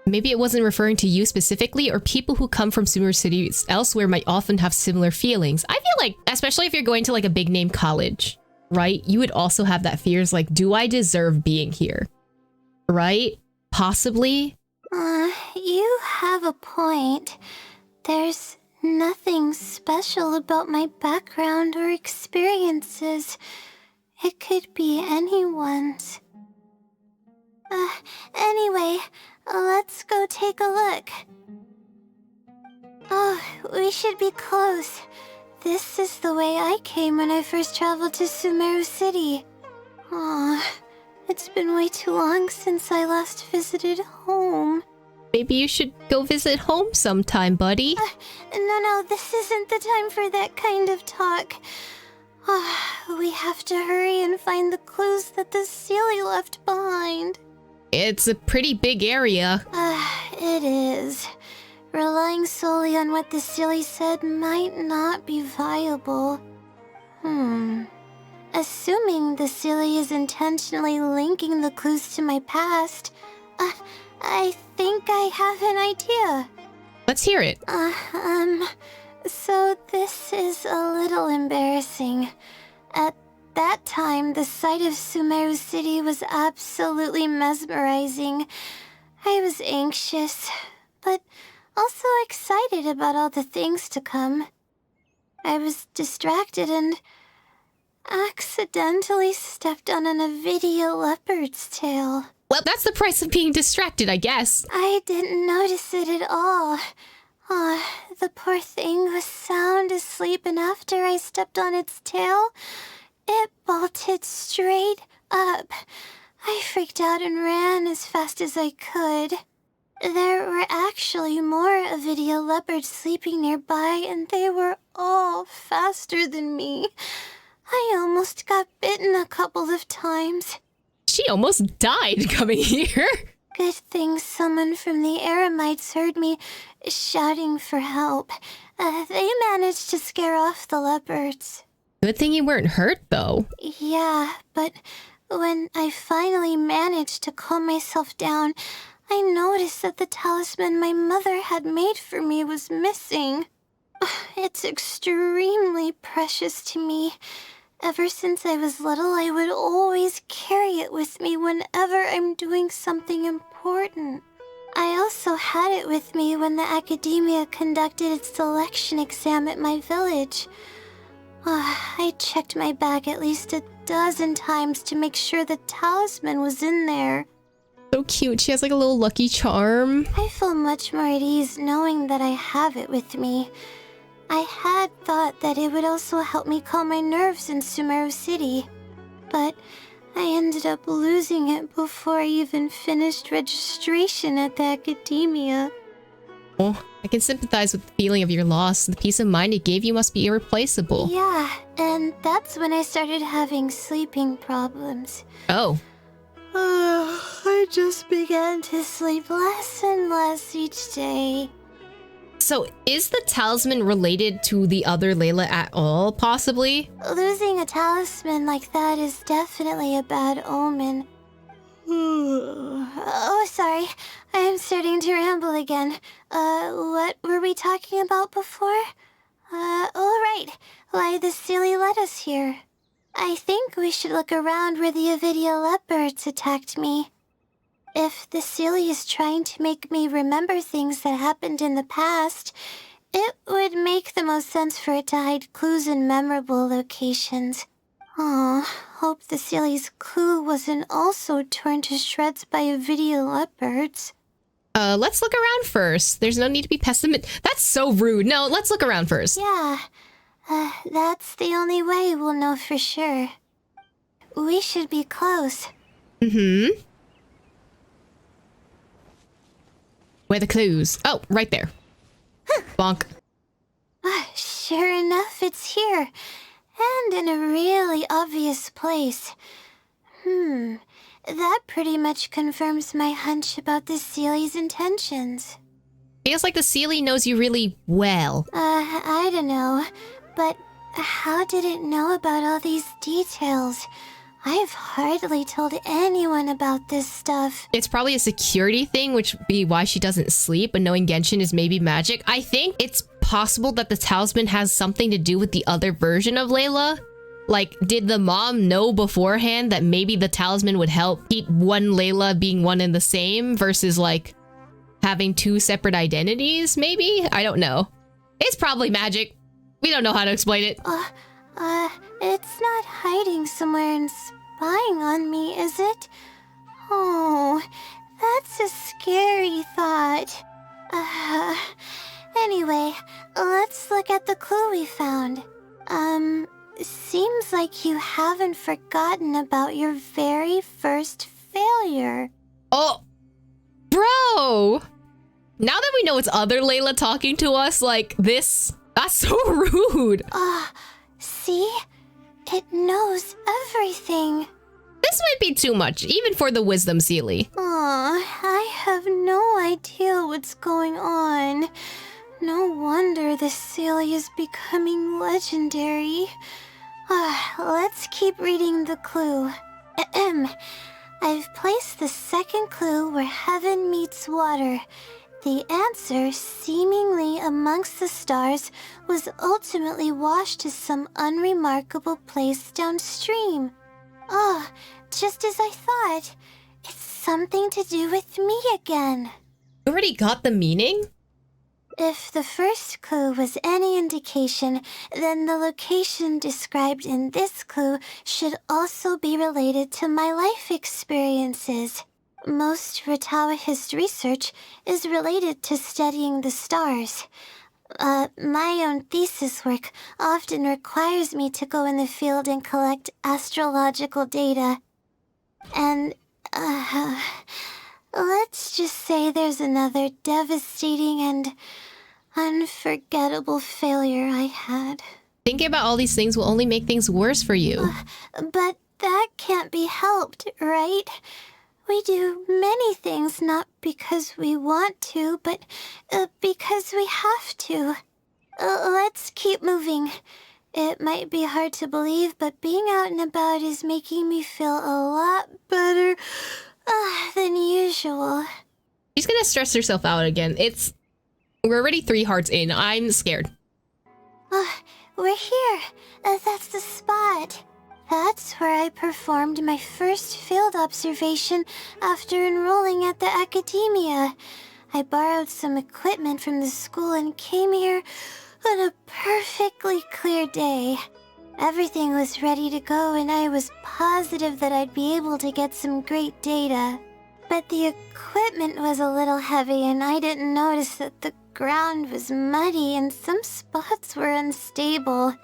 Maybe it wasn't referring to you specifically, or people who come from similar cities elsewhere might often have similar feelings. I feel like, especially if you're going to like a big name college, right? You would also have that fears like, do I deserve being here? Right? Possibly? You have a point. There's nothing special about my background or experiences. It could be anyone's. Anyway, let's go take a look. Oh, we should be close. This is the way I came when I first traveled to Sumeru City. Aw, it's been way too long since I last visited home. Maybe you should go visit home sometime, buddy. No, this isn't the time for that kind of talk. We have to hurry and find the clues that the Seelie left behind. It's a pretty big area. It is. Relying solely on what the Seelie said might not be viable. Assuming the Seelie is intentionally linking the clues to my past, I think I have an idea. Let's hear it. So this is a little embarrassing. At that time, the sight of Sumeru City was absolutely mesmerizing. I was anxious, but also excited about all the things to come. I was distracted and accidentally stepped on an Avidia leopard's tail. Well, that's the price of being distracted, I guess. I didn't notice it at all. The poor thing was sound asleep, and after I stepped on its tail, it bolted straight up. I freaked out and ran as fast as I could. There were actually more Avidia leopards sleeping nearby, and they were all faster than me. I almost got bitten a couple of times. She almost died coming here. Good thing someone from the Eremites heard me shouting for help. They managed to scare off the leopards. Good thing you weren't hurt, though. Yeah, but when I finally managed to calm myself down, I noticed that the talisman my mother had made for me was missing. It's extremely precious to me. Ever since I was little, I would always carry it with me whenever I'm doing something important. I also had it with me when the academia conducted its selection exam at my village. I checked my bag at least a dozen times to make sure the talisman was in there. So cute. She has like a little lucky charm. I feel much more at ease knowing that I have it with me. I had thought that it would also help me calm my nerves in Sumeru City, but I ended up losing it before I even finished registration at the academia. Oh, I can sympathize with the feeling of your loss. The peace of mind it gave you must be irreplaceable. Yeah, and that's when I started having sleeping problems. Oh. I just began to sleep less and less each day. So, is the talisman related to the other Layla at all, possibly? Losing a talisman like that is definitely a bad omen. Oh, sorry. I'm starting to ramble again. What were we talking about before? Right. Why the Seelie led us here. I think we should look around where the Avidia leopards attacked me. If the Seelie is trying to make me remember things that happened in the past, it would make the most sense for it to hide clues in memorable locations. Hope the Seelie's clue wasn't also torn to shreds by Avidia leopards. Let's look around first. There's no need to be pessimistic. That's so rude. No, let's look around first. Yeah, that's the only way we'll know for sure. We should be close. Mm-hmm. Where are the clues? Oh, right there. Bonk. Sure enough, it's here. And in a really obvious place. That pretty much confirms my hunch about the Sealy's intentions. Feels like the Sealy knows you really well. I don't know, but how did it know about all these details? I've hardly told anyone about this stuff. It's probably a security thing, which would be why she doesn't sleep, but knowing Genshin is maybe magic. I think it's possible that the talisman has something to do with the other version of Layla. Like, did the mom know beforehand that maybe the talisman would help keep one Layla being one and the same versus, like, having two separate identities, maybe? I don't know. It's probably magic. We don't know how to explain it. It's not hiding somewhere and spying on me, is it? Oh, that's a scary thought. Anyway, let's look at the clue we found. Seems like you haven't forgotten about your very first failure. Oh, bro! Now that we know it's other Layla talking to us like this, that's so rude. See? It knows everything. This might be too much, even for the Wisdom Sealy. I have no idea what's going on. No wonder this Sealy is becoming legendary. Let's keep reading the clue. I've placed the second clue where heaven meets water. The answer, seemingly amongst the stars, was ultimately washed to some unremarkable place downstream. Just as I thought. It's something to do with me again. You already got the meaning? If the first clue was any indication, then the location described in this clue should also be related to my life experiences. Most Ratawaist research is related to studying the stars. My own thesis work often requires me to go in the field and collect astrological data. And, let's just say there's another devastating and unforgettable failure I had. Thinking about all these things will only make things worse for you. But that can't be helped, right? We do many things not because we want to, but because we have to. Let's keep moving. It might be hard to believe, but being out and about is making me feel a lot better than usual. She's gonna stress herself out again. We're already 3 hearts in. I'm scared. We're here. That's the spot. That's where I performed my first field observation after enrolling at the academia. I borrowed some equipment from the school and came here on a perfectly clear day. Everything was ready to go and I was positive that I'd be able to get some great data. But the equipment was a little heavy and I didn't notice that the ground was muddy and some spots were unstable.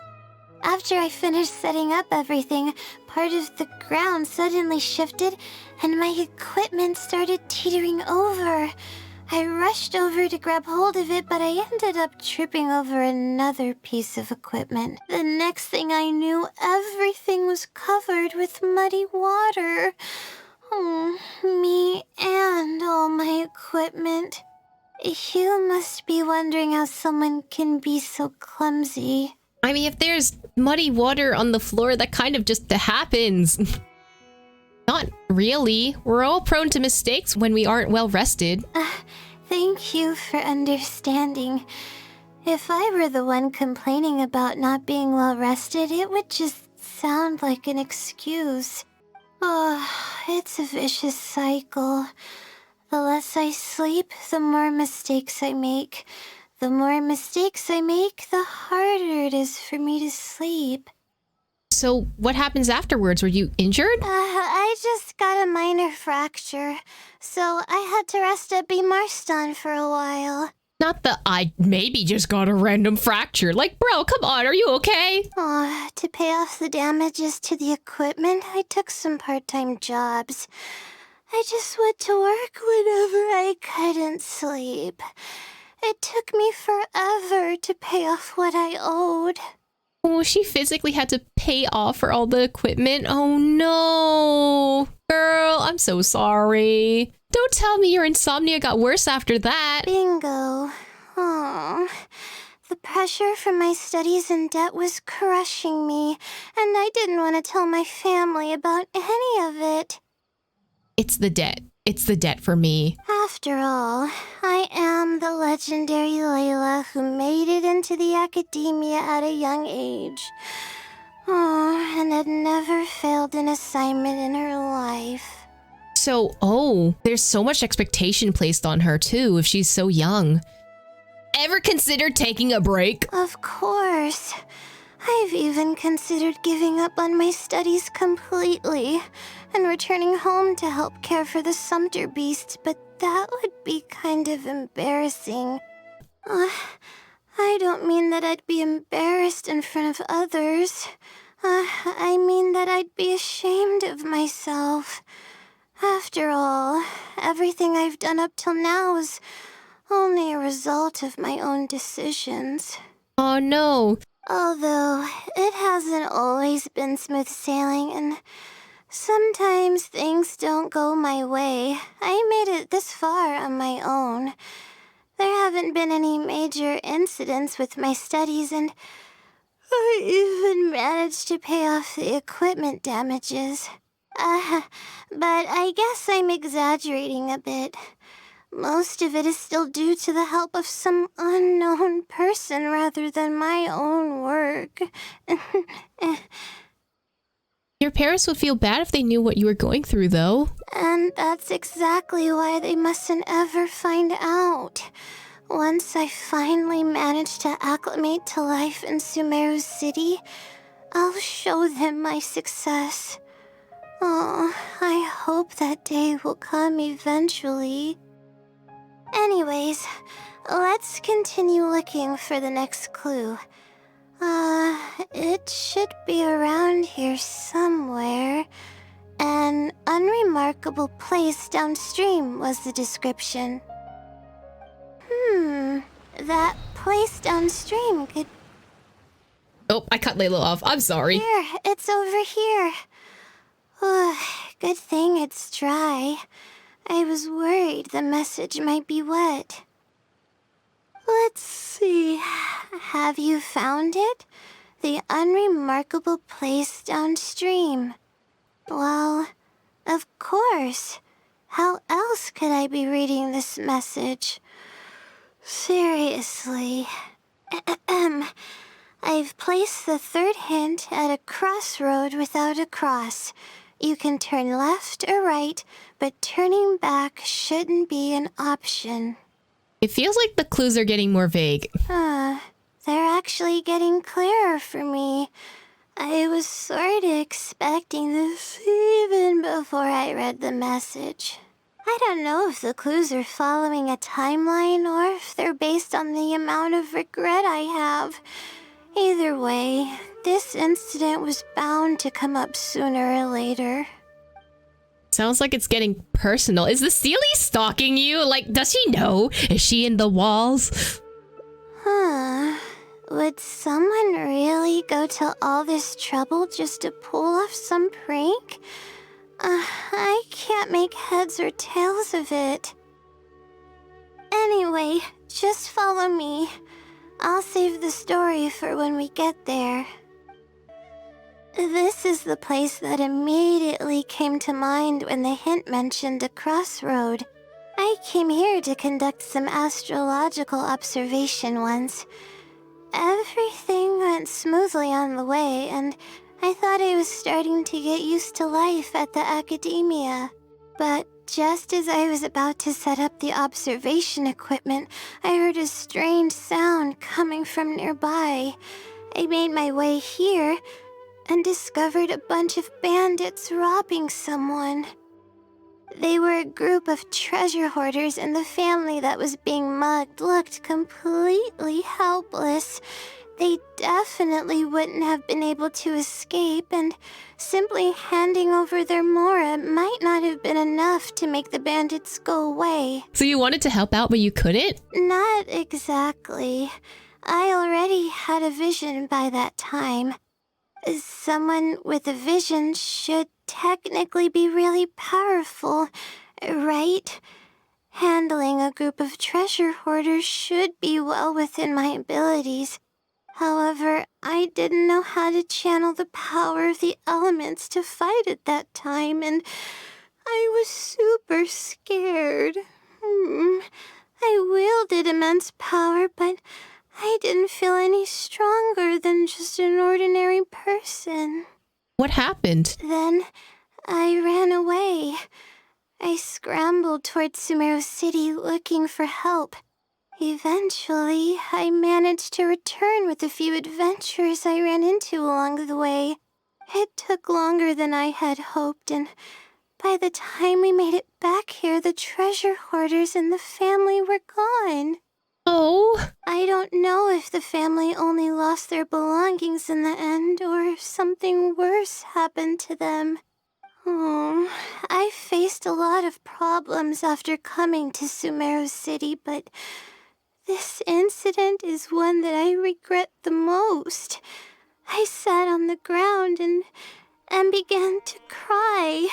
After I finished setting up everything, part of the ground suddenly shifted and my equipment started teetering over. I rushed over to grab hold of it, but I ended up tripping over another piece of equipment. The next thing I knew, everything was covered with muddy water. Me and all my equipment. You must be wondering how someone can be so clumsy. I mean, if there's muddy water on the floor, that kind of just happens. Not really. We're all prone to mistakes when we aren't well rested. Thank you for understanding. If I were the one complaining about not being well rested, it would just sound like an excuse. It's a vicious cycle. The less I sleep, the more mistakes I make. The more mistakes I make, the harder it is for me to sleep. So what happens afterwards? Were you injured? I just got a minor fracture, so I had to rest at B. Marston for a while. Not the I maybe just got a random fracture. Like, bro, come on, are you okay? To pay off the damages to the equipment, I took some part-time jobs. I just went to work whenever I couldn't sleep. It took me forever to pay off what I owed. Oh, she physically had to pay off for all the equipment. Oh no. Girl, I'm so sorry. Don't tell me your insomnia got worse after that. Bingo. Oh, the pressure from my studies and debt was crushing me, and I didn't want to tell my family about any of it. It's the debt. It's the debt for me. After all, I am the legendary Layla who made it into the academia at a young age. Oh, and had never failed an assignment in her life. So, there's so much expectation placed on her too if she's so young. Ever considered taking a break? Of course. I've even considered giving up on my studies completely and returning home to help care for the Sumter beast, but that would be kind of embarrassing. I don't mean that I'd be embarrassed in front of others. I mean that I'd be ashamed of myself. After all, everything I've done up till now is only a result of my own decisions. Oh no. Although, it hasn't always been smooth sailing, and sometimes things don't go my way. I made it this far on my own. There haven't been any major incidents with my studies, and I even managed to pay off the equipment damages. But I guess I'm exaggerating a bit. Most of it is still due to the help of some unknown person rather than my own work. Your parents would feel bad if they knew what you were going through, though. And that's exactly why they mustn't ever find out. Once I finally manage to acclimate to life in Sumeru City, I'll show them my success. Oh, I hope that day will come eventually. Anyways, let's continue looking for the next clue. It should be around here somewhere. An unremarkable place downstream was the description. That place downstream could... Oh, I cut Layla off. I'm sorry. Here, it's over here. Good thing it's dry. I was worried the message might be wet. Let's see. Have you found it? The unremarkable place downstream. Well, of course. How else could I be reading this message? Seriously. I've placed the third hint at a crossroad without a cross. You can turn left or right, but turning back shouldn't be an option. It feels like the clues are getting more vague. They're actually getting clearer for me. I was sort of expecting this even before I read the message. I don't know if the clues are following a timeline or if they're based on the amount of regret I have. Either way, this incident was bound to come up sooner or later. Sounds like it's getting personal. Is the Sealy stalking you? Like, does she know? Is she in the walls? Would someone really go to all this trouble just to pull off some prank? I can't make heads or tails of it. Anyway, just follow me. I'll save the story for when we get there. This is the place that immediately came to mind when the hint mentioned a crossroad. I came here to conduct some astrological observation once. Everything went smoothly on the way, and I thought I was starting to get used to life at the academia. But just as I was about to set up the observation equipment, I heard a strange sound coming from nearby. I made my way here and discovered a bunch of bandits robbing someone. They were a group of treasure hoarders, and the family that was being mugged looked completely helpless. They definitely wouldn't have been able to escape, and simply handing over their mora might not have been enough to make the bandits go away. So you wanted to help out, but you couldn't? Not exactly. I already had a vision by that time. Someone with a vision should technically be really powerful, right? Handling a group of treasure hoarders should be well within my abilities. However, I didn't know how to channel the power of the elements to fight at that time, and I was super scared. I wielded immense power, but I didn't feel any stronger than just an ordinary person. What happened? Then I ran away. I scrambled towards Sumeru City looking for help. Eventually, I managed to return with a few adventurers I ran into along the way. It took longer than I had hoped, and by the time we made it back here, the treasure hoarders and the family were gone. Oh. I don't know if the family only lost their belongings in the end, or if something worse happened to them. I faced a lot of problems after coming to Sumeru City, but this incident is one that I regret the most. I sat on the ground and began to cry.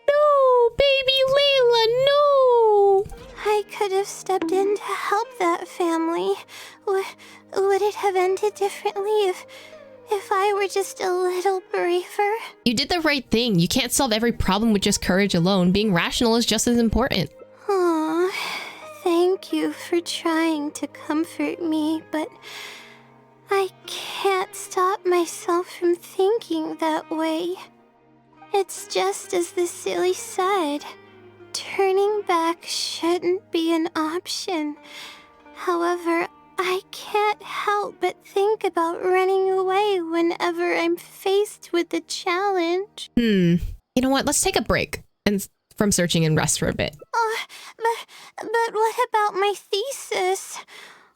No, baby Layla, no! I could have stepped in to help that family. Would it have ended differently if I were just a little braver? You did the right thing. You can't solve every problem with just courage alone. Being rational is just as important. Aw, thank you for trying to comfort me, but I can't stop myself from thinking that way. It's just as the silly said. Turning back shouldn't be an option. However, I can't help but think about running away whenever I'm faced with a challenge. You know what? Let's take a break and from searching and rest for a bit. But what about my thesis?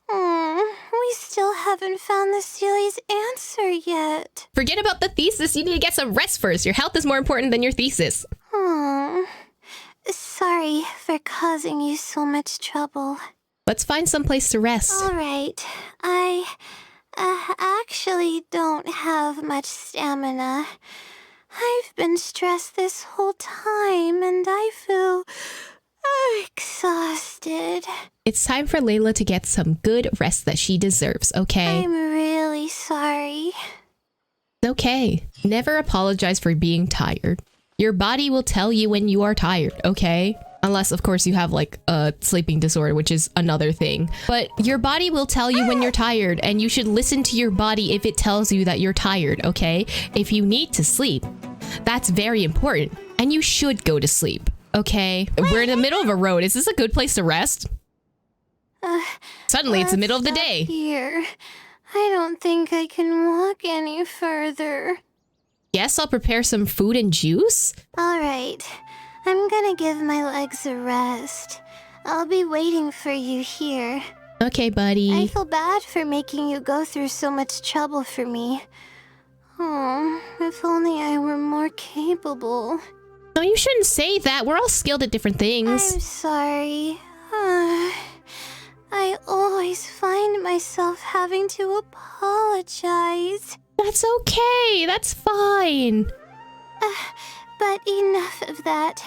We still haven't found the Sealy's answer yet. Forget about the thesis. You need to get some rest first. Your health is more important than your thesis. Sorry for causing you so much trouble. Let's find some place to rest. All right. I actually don't have much stamina. I've been stressed this whole time, and I feel exhausted. It's time for Layla to get some good rest that she deserves, okay? I'm really sorry. Okay. Never apologize for being tired. Your body will tell you when you are tired, okay? Unless, of course, you have like a sleeping disorder, which is another thing. But your body will tell you when you're tired, and you should listen to your body if it tells you that you're tired, okay? If you need to sleep, that's very important. And you should go to sleep, okay? We're in the middle of a road. Is this a good place to rest? Suddenly, it's the middle of the day. Here. I don't think I can walk any further. Guess I'll prepare some food and juice? All right. I'm gonna give my legs a rest. I'll be waiting for you here. Okay, buddy. I feel bad for making you go through so much trouble for me. Oh, if only I were more capable. No, you shouldn't say that. We're all skilled at different things. I'm sorry. I always find myself having to apologize. That's okay. That's fine. But enough of that.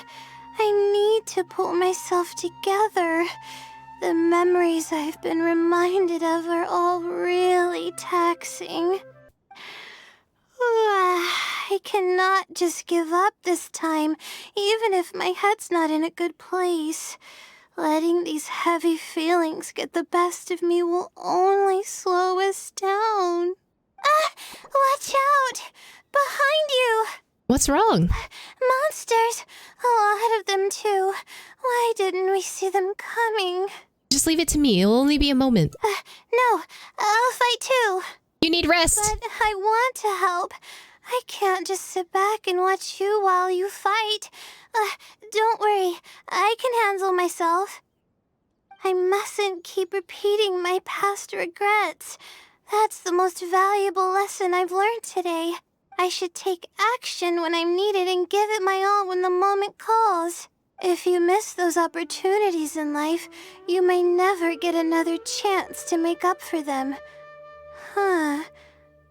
I need to pull myself together. The memories I've been reminded of are all really taxing. I cannot just give up this time, even if my head's not in a good place. Letting these heavy feelings get the best of me will only slow us down. Watch out! Behind you! What's wrong? Monsters! A lot of them, too. Why didn't we see them coming? Just leave it to me. It'll only be a moment. No, I'll fight too. You need rest. But I want to help. I can't just sit back and watch you while you fight. Don't worry, I can handle myself. I mustn't keep repeating my past regrets. That's the most valuable lesson I've learned today. I should take action when I'm needed and give it my all when the moment calls. If you miss those opportunities in life, you may never get another chance to make up for them. Huh.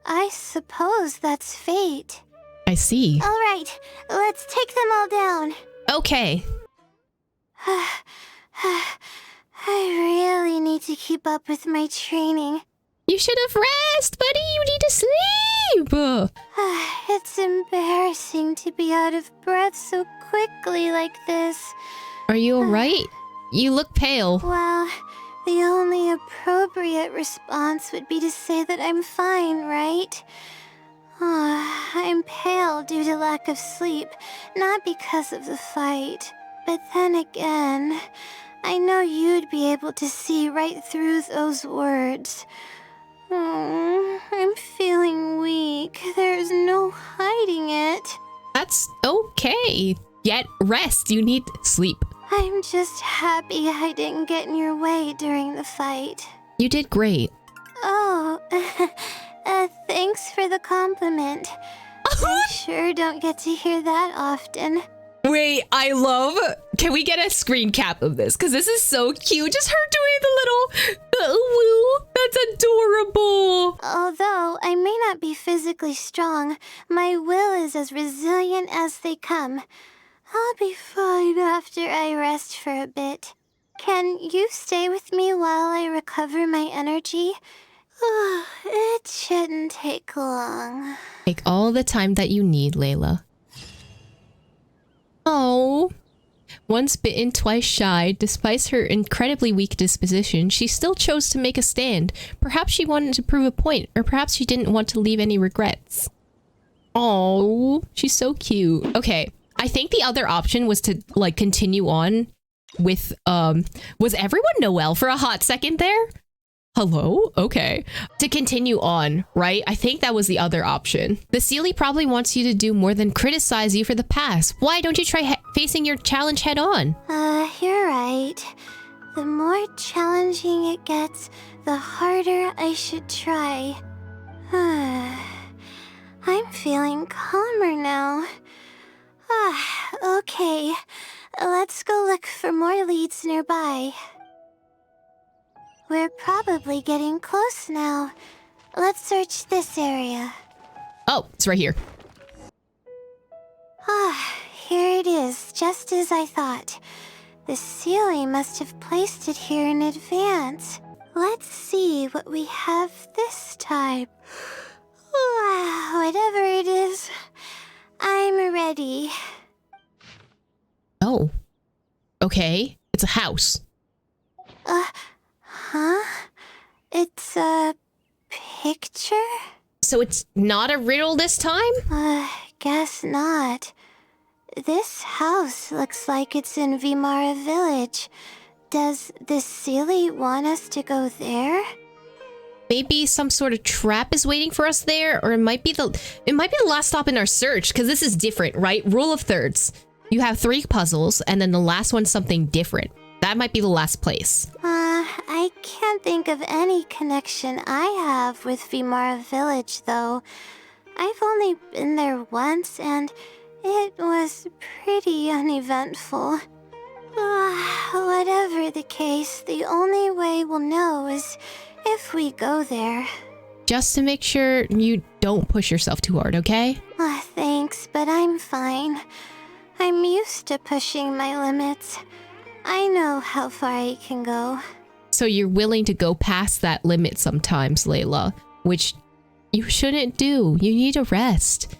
I suppose that's fate. I see. All right, let's take them all down. Okay. I really need to keep up with my training. You should have rest, buddy. You need to sleep. It's embarrassing to be out of breath so quickly like this. Are you alright? You look pale. Well, the only appropriate response would be to say that I'm fine, right? I'm pale due to lack of sleep, not because of the fight. But then again, I know you'd be able to see right through those words. I'm feeling weak. There's no hiding it. That's okay. Get rest. You need sleep. I'm just happy I didn't get in your way during the fight. You did great. Oh, thanks for the compliment. I sure don't get to hear that often. Wait, I love... Can we get a screen cap of this? Because this is so cute. Just her doing the little woo. That's adorable. Although I may not be physically strong, my will is as resilient as they come. I'll be fine after I rest for a bit. Can you stay with me while I recover my energy? It shouldn't take long. Take all the time that you need, Layla. Oh. Once bitten, twice shy, despite her incredibly weak disposition, she still chose to make a stand. Perhaps she wanted to prove a point, or perhaps she didn't want to leave any regrets. Oh, she's so cute. Okay, I think the other option was to, like, continue on with, was everyone Noelle for a hot second there? Hello? Okay. To continue on, right? I think that was the other option. The Seelie probably wants you to do more than criticize you for the past. Why don't you try facing your challenge head on? You're right. The more challenging it gets, the harder I should try. I'm feeling calmer now. Okay. Let's go look for more leads nearby. We're probably getting close now. Let's search this area. Oh, it's right here. Here it is, just as I thought. The Seelie must have placed it here in advance. Let's see what we have this time. Whatever it is, I'm ready. Oh. Okay. It's a house. Huh? It's a picture? So it's not a riddle this time? Guess not. This house looks like it's in Vimara Village. Does the Seelie want us to go there? Maybe some sort of trap is waiting for us there, or it might be the last stop in our search, because this is different, right? Rule of thirds. You have 3 puzzles, and then the last one's something different. That might be the last place. I can't think of any connection I have with Vimara Village, though. I've only been there once, and it was pretty uneventful. Whatever the case, the only way we'll know is if we go there. Just to make sure you don't push yourself too hard, okay? Thanks, but I'm fine. I'm used to pushing my limits. I know how far I can go. So you're willing to go past that limit sometimes, Layla, which you shouldn't do. You need to rest.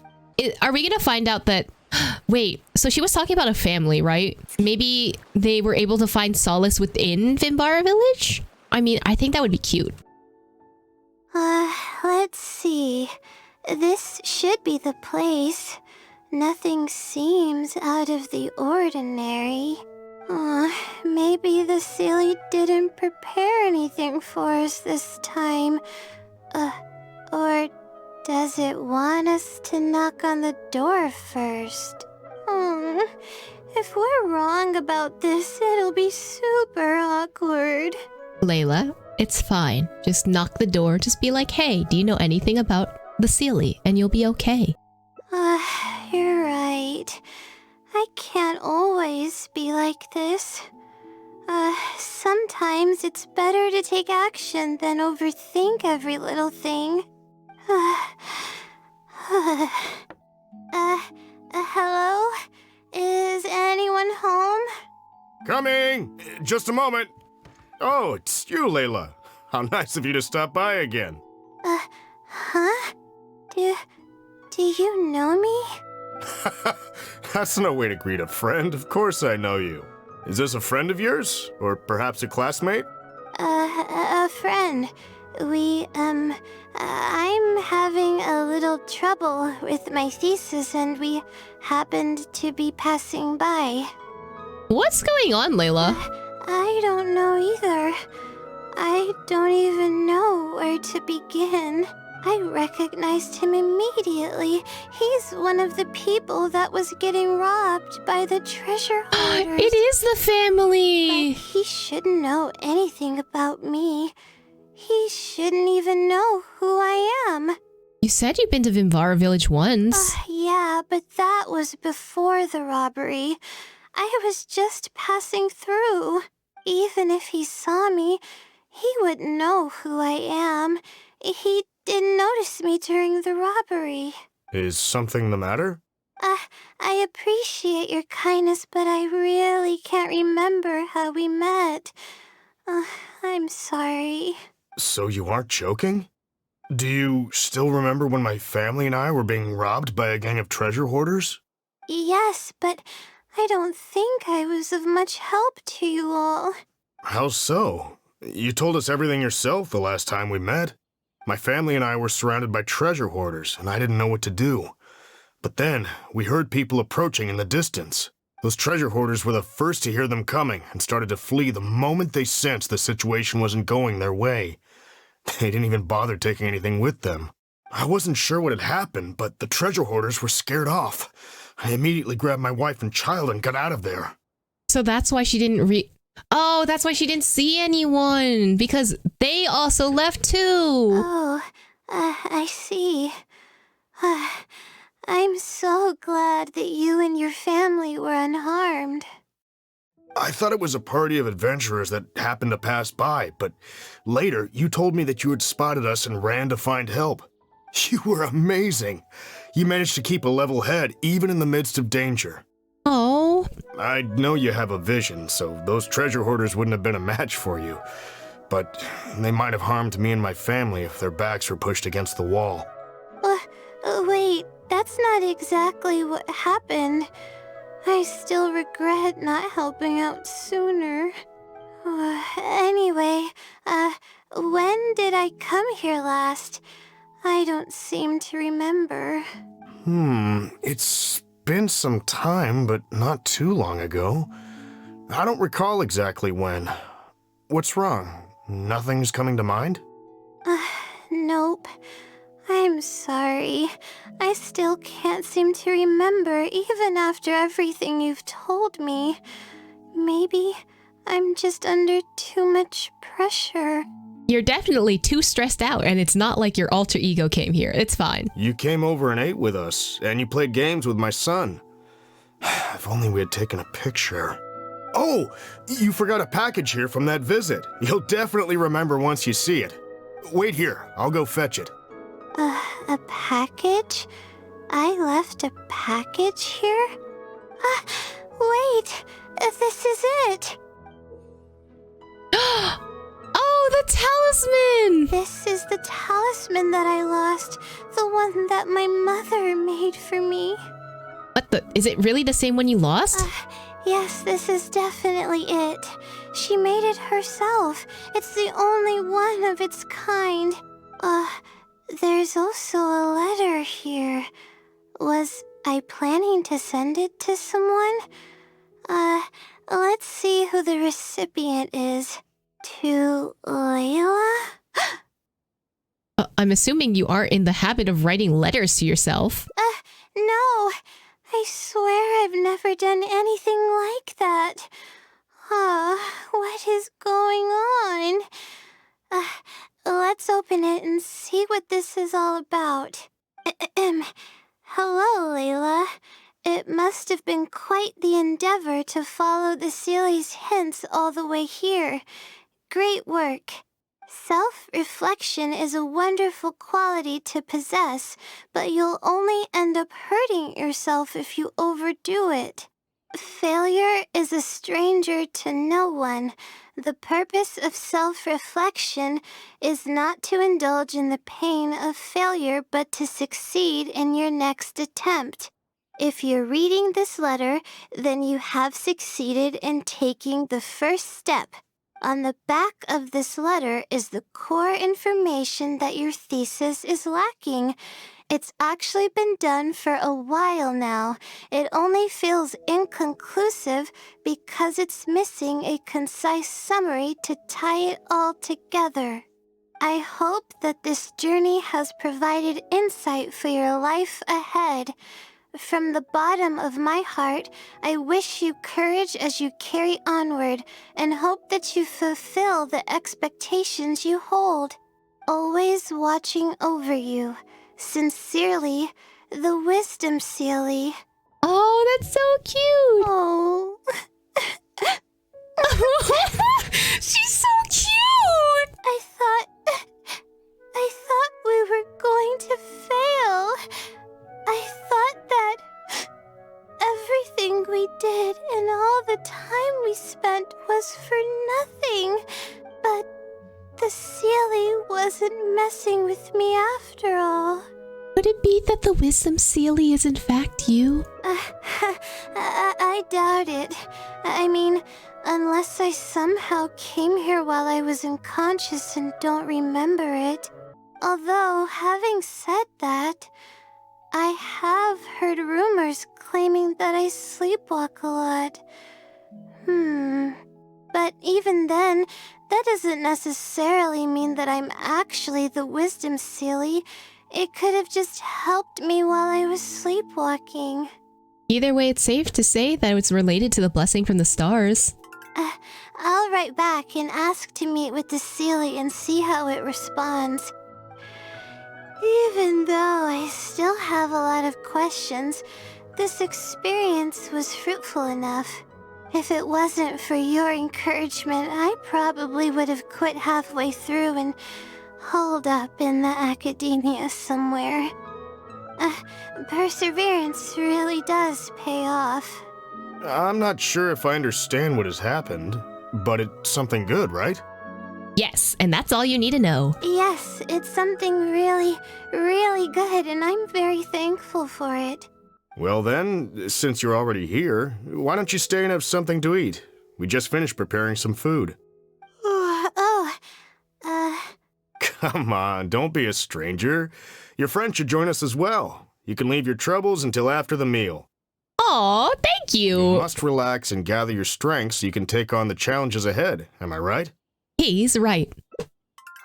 Are we gonna find out that... Wait, so she was talking about a family, right? Maybe they were able to find solace within Vimara Village? I mean, I think that would be cute. Let's see. This should be the place. Nothing seems out of the ordinary. Maybe the Seelie didn't prepare anything for us this time. Or does it want us to knock on the door first? If we're wrong about this, it'll be super awkward. Layla, it's fine. Just knock the door. Just be like, hey, do you know anything about the Seelie? And you'll be okay. You're right. I can't always be like this. Sometimes it's better to take action than overthink every little thing. Hello? Is anyone home? Coming! Just a moment. Oh, it's you, Layla. How nice of you to stop by again. Huh? Do you know me? That's no way to greet a friend. Of course I know you. Is this a friend of yours? Or perhaps a classmate? A friend. I'm having a little trouble with my thesis and we happened to be passing by. What's going on, Layla? I don't know either. I don't even know where to begin. I recognized him immediately. He's one of the people that was getting robbed by the treasure hoarders. It is the family! But he shouldn't know anything about me. He shouldn't even know who I am. You said you've been to Vimvara Village once. Yeah, but that was before the robbery. I was just passing through. Even if he saw me, he wouldn't know who I am. He didn't notice me during the robbery. Is something the matter? I appreciate your kindness, but I really can't remember how we met. I'm sorry. So you aren't joking? Do you still remember when my family and I were being robbed by a gang of treasure hoarders? Yes, but I don't think I was of much help to you all. How so? You told us everything yourself the last time we met. My family and I were surrounded by treasure hoarders, and I didn't know what to do. But then, we heard people approaching in the distance. Those treasure hoarders were the first to hear them coming and started to flee the moment they sensed the situation wasn't going their way. They didn't even bother taking anything with them. I wasn't sure what had happened, but the treasure hoarders were scared off. I immediately grabbed my wife and child and got out of there. So that's why she didn't Oh, that's why she didn't see anyone, because they also left too. Oh, I see. I'm so glad that you and your family were unharmed. I thought it was a party of adventurers that happened to pass by, but later you told me that you had spotted us and ran to find help. You were amazing. You managed to keep a level head even in the midst of danger. Oh. I know you have a vision, so those treasure hoarders wouldn't have been a match for you. But they might have harmed me and my family if their backs were pushed against the wall. Wait, that's not exactly what happened. I still regret not helping out sooner. Anyway, when did I come here last? I don't seem to remember. It's been some time, but not too long ago. I don't recall exactly when. What's wrong? Nothing's coming to mind? Nope. I'm sorry. I still can't seem to remember even after everything you've told me. Maybe I'm just under too much pressure. You're definitely too stressed out, and it's not like your alter ego came here. It's fine. You came over and ate with us, and you played games with my son. If only we had taken a picture. Oh, you forgot a package here from that visit. You'll definitely remember once you see it. Wait here, I'll go fetch it. A package? I left a package here? Wait, this is it. Oh, the talisman! This is the talisman that I lost, the one that my mother made for me. What the? Is it really the same one you lost? Yes, this is definitely it. She made it herself. It's the only one of its kind. There's also a letter here. Was I planning to send it to someone? Let's see who the recipient is. To Layla? I'm assuming you aren't in the habit of writing letters to yourself. No. I swear I've never done anything like that. What is going on? Let's open it and see what this is all about. Hello, Layla. It must have been quite the endeavor to follow the Seely's hints all the way here. Great work. Self-reflection is a wonderful quality to possess, but you'll only end up hurting yourself if you overdo it. Failure is a stranger to no one. The purpose of self-reflection is not to indulge in the pain of failure, but to succeed in your next attempt. If you're reading this letter, then you have succeeded in taking the first step. On the back of this letter is the core information that your thesis is lacking. It's actually been done for a while now. It only feels inconclusive because it's missing a concise summary to tie it all together. I hope that this journey has provided insight for your life ahead. From the bottom of my heart, I wish you courage as you carry onward and hope that you fulfill the expectations you hold. Always watching over you. Sincerely, the Wisdom Seely. Oh, that's so cute. Oh. She's so cute. I thought we were going to fail. I thought that everything we did and all the time we spent was for nothing. But the Seely wasn't messing with me after all. Could it be that the Wisdom Seely is in fact you? I doubt it. I mean, unless I somehow came here while I was unconscious and don't remember it. Although, having said that, I have heard rumors claiming that I sleepwalk a lot. But even then, that doesn't necessarily mean that I'm actually the Wisdom Seely. It could have just helped me while I was sleepwalking. Either way, it's safe to say that it's related to the blessing from the stars. I'll write back and ask to meet with the Seely and see how it responds. Even though I still have a lot of questions, this experience was fruitful enough. If it wasn't for your encouragement, I probably would have quit halfway through and holed up in the academia somewhere. Perseverance really does pay off. I'm not sure if I understand what has happened, but it's something good, right? Yes, and that's all you need to know. Yes, it's something really, really good, and I'm very thankful for it. Well then, since you're already here, why don't you stay and have something to eat? We just finished preparing some food. Come on, don't be a stranger. Your friend should join us as well. You can leave your troubles until after the meal. Aw, thank You you. must relax and gather your strength so you can take on the challenges ahead, am I right? He's right.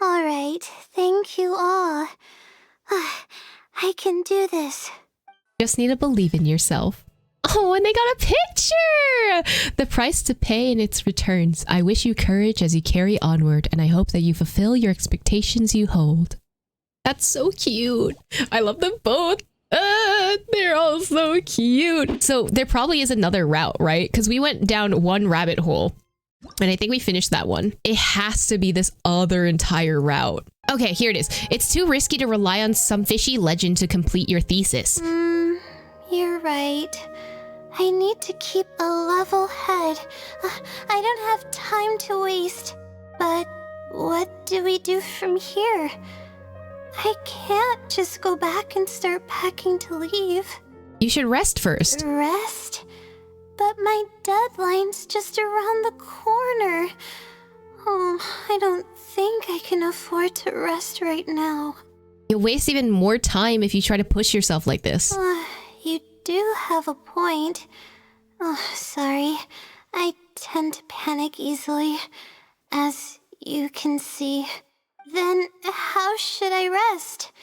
All right, thank you all. I can do this. Just need to believe in yourself. Oh, and they got a picture! The price to pay and its returns. I wish you courage as you carry onward, and I hope that you fulfill your expectations you hold. That's so cute. I love them both. They're all so cute. So there probably is another route, right? Because we went down one rabbit hole, and I think we finished that one. It has to be this other entire route. Okay, here it is. It's too risky to rely on some fishy legend to complete your thesis. You're right. I need to keep a level head. I don't have time to waste. But what do we do from here? I can't just go back and start packing to leave. You should rest first. Rest? But my deadline's just around the corner. Oh, I don't think I can afford to rest right now. You'll waste even more time if you try to push yourself like this. You do have a point. Oh, sorry. I tend to panic easily, as you can see. Then how should I rest?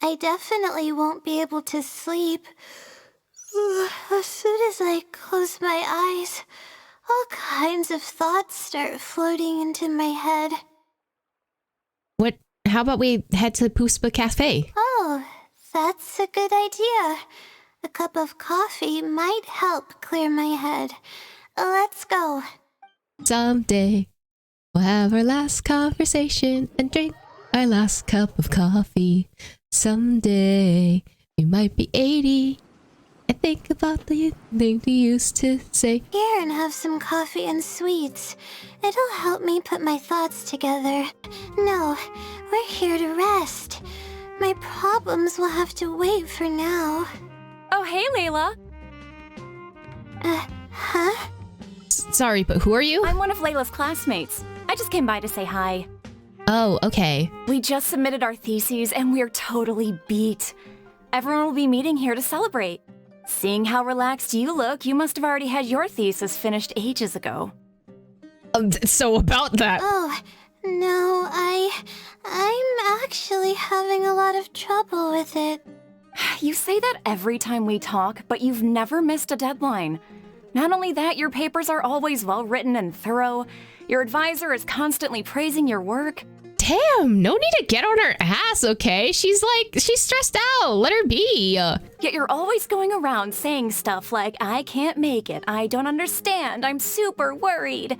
I definitely won't be able to sleep. As soon as I close my eyes, all kinds of thoughts start floating into my head. How about we head to Puspa Cafe? Oh, that's a good idea. A cup of coffee might help clear my head. Let's go. Someday we'll have our last conversation and drink our last cup of coffee. Someday we might be 80 and think about the things we used to say. Here and have some coffee and sweets. It'll help me put my thoughts together. No, we're here to rest. My problems will have to wait for now. Oh, hey, Layla. Huh? Sorry, but who are you? I'm one of Layla's classmates. I just came by to say hi. Oh, okay. We just submitted our theses and we're totally beat. Everyone will be meeting here to celebrate. Seeing how relaxed you look, you must have already had your thesis finished ages ago. So about that. Oh, no, I'm actually having a lot of trouble with it. You say that every time we talk, but you've never missed a deadline. Not only that, your papers are always well-written and thorough. Your advisor is constantly praising your work. Damn, no need to get on her ass, okay? She's stressed out. Let her be. Yet you're always going around saying stuff like, I can't make it, I don't understand, I'm super worried.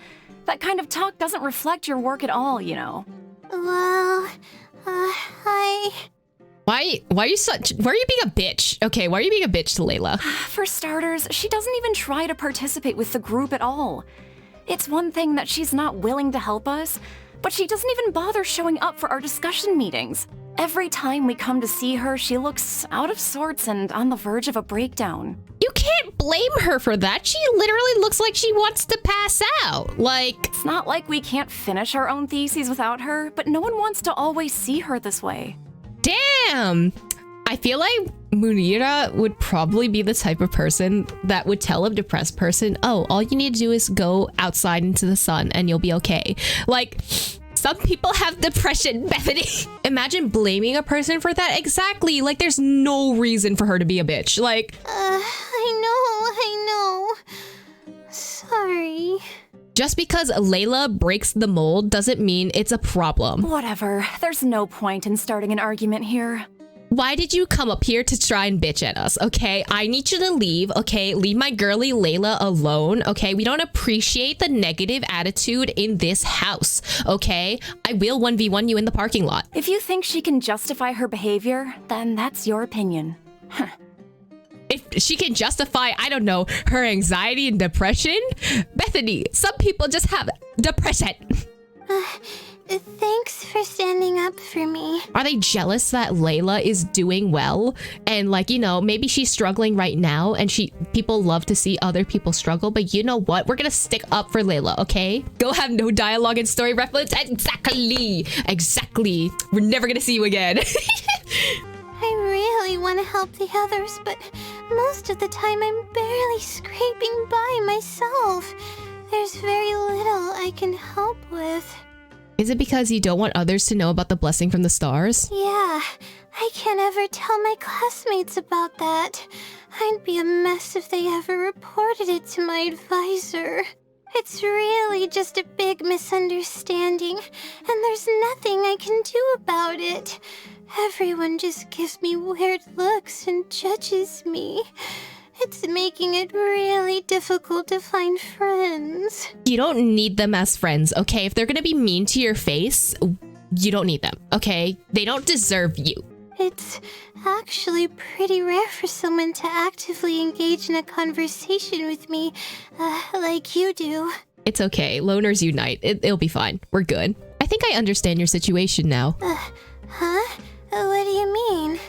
That kind of talk doesn't reflect your work at all, you know. Well, Why are you being a bitch? Okay, why are you being a bitch to Layla? For starters, she doesn't even try to participate with the group at all. It's one thing that she's not willing to help us, but she doesn't even bother showing up for our discussion meetings. Every time we come to see her, she looks out of sorts and on the verge of a breakdown. You can't blame her for that. She literally looks like she wants to pass out. Like, It's not like we can't finish our own theses without her, but no one wants to always see her this way. damn. I feel like Munira would probably be the type of person that would tell a depressed person, oh, all you need to do is go outside into the sun and you'll be okay. Like, some people have depression, Bethany. Imagine blaming a person for that. Exactly. Like, there's no reason for her to be a bitch. Like, I know. Sorry. just because Layla breaks the mold doesn't mean it's a problem. Whatever, there's no point in starting an argument here. Why did you come up here to try and bitch at us, okay? I need you to leave, okay? Leave my girly Layla alone, okay? We don't appreciate the negative attitude in this house, okay? I will 1v1 you in the parking lot. If you think she can justify her behavior, then that's your opinion. If she can justify, I don't know, her anxiety and depression? Bethany, some people just have depression. Thanks for standing up for me. Are they jealous that Layla is doing well? And like, you know, maybe she's struggling right now and people love to see other people struggle, but you know what? We're gonna stick up for Layla, okay? Go have no dialogue and story reference. Exactly. We're never gonna see you again. I really want to help the others, but most of the time I'm barely scraping by myself. There's very little I can help with. Is it because you don't want others to know about the blessing from the stars? Yeah, I can't ever tell my classmates about that. I'd be a mess if they ever reported it to my advisor. It's really just a big misunderstanding, and there's nothing I can do about it. Everyone just gives me weird looks and judges me. It's making it really difficult to find friends. You don't need them as friends, okay? If they're gonna be mean to your face, you don't need them, okay? They don't deserve you. It's actually pretty rare for someone to actively engage in a conversation with me, like you do. It's okay. Loners unite. It'll be fine. We're good. I think I understand your situation now. Huh? What do you mean?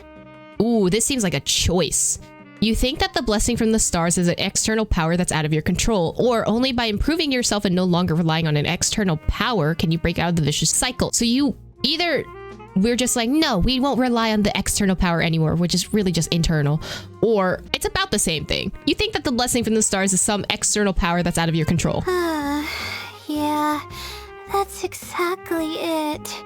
Ooh, this seems like a choice. You think that the blessing from the stars is an external power that's out of your control, or only by improving yourself and no longer relying on an external power can you break out of the vicious cycle. So we're just like, no, we won't rely on the external power anymore, which is really just internal. Or it's about the same thing. You think that the blessing from the stars is some external power that's out of your control. Yeah, that's exactly it.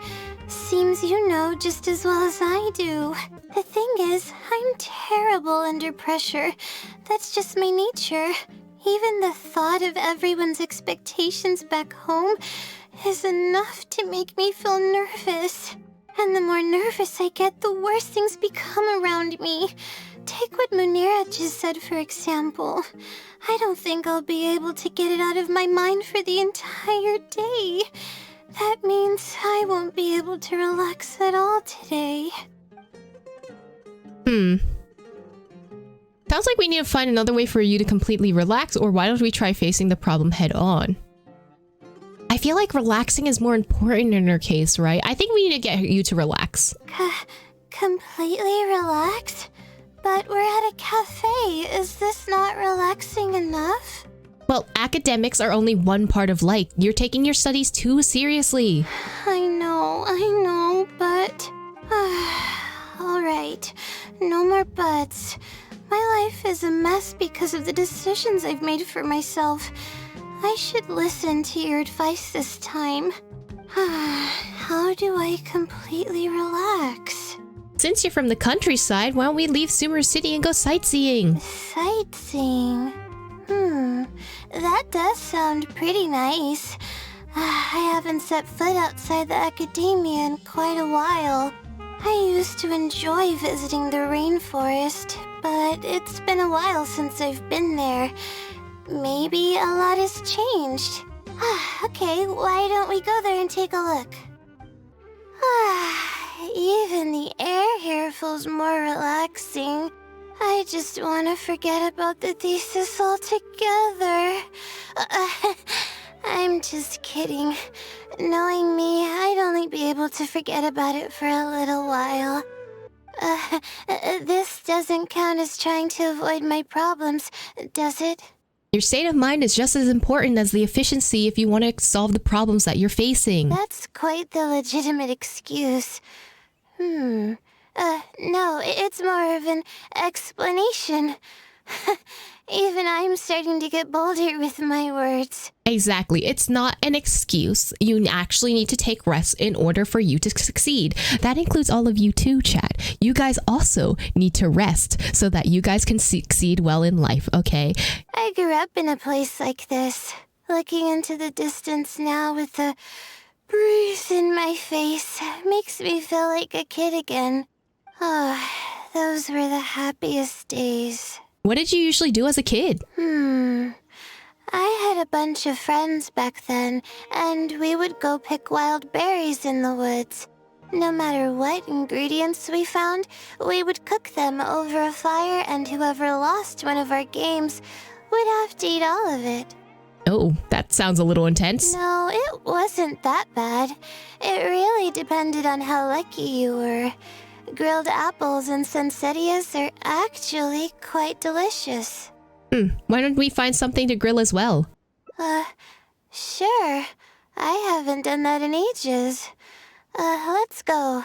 Seems you know just as well as I do. The thing is, I'm terrible under pressure. That's just my nature. Even the thought of everyone's expectations back home is enough to make me feel nervous. And the more nervous I get, the worse things become around me. take what Munira just said for example. I don't think I'll be able to get it out of my mind for the entire day. That means I won't be able to relax at all today. Sounds like we need to find another way for you to completely relax, or why don't we try facing the problem head on? I feel like relaxing is more important in her case, right? I think we need to get you to relax. Completely relax? But we're at a cafe. Is this not relaxing enough? Well, academics are only one part of life. You're taking your studies too seriously. I know, but... Alright, no more buts. My life is a mess because of the decisions I've made for myself. I should listen to your advice this time. How do I completely relax? Since you're from the countryside, why don't we leave Sumeru City and go sightseeing? Sightseeing? That does sound pretty nice. I haven't set foot outside the academia in quite a while. I used to enjoy visiting the rainforest, but it's been a while since I've been there. Maybe a lot has changed. Okay, why don't we go there and take a look? Even the air here feels more relaxing. I just want to forget about the thesis altogether. I'm just kidding. Knowing me, I'd only be able to forget about it for a little while. This doesn't count as trying to avoid my problems, does it? Your state of mind is just as important as the efficiency if you want to solve the problems that you're facing. That's quite the legitimate excuse. No, it's more of an explanation. Even I'm starting to get bolder with my words. Exactly. It's not an excuse. You actually need to take rest in order for you to succeed. That includes all of you too, chat. You guys also need to rest so that you guys can succeed well in life, okay? I grew up in a place like this. Looking into the distance now with the breeze in my face makes me feel like a kid again. Oh, those were the happiest days. What did you usually do as a kid? I had a bunch of friends back then, and we would go pick wild berries in the woods. No matter what ingredients we found, we would cook them over a fire, and whoever lost one of our games would have to eat all of it. Oh, that sounds a little intense. No, it wasn't that bad. It really depended on how lucky you were. Grilled apples and sunsettias are actually quite delicious. Why don't we find something to grill as well? Sure. I haven't done that in ages. Let's go.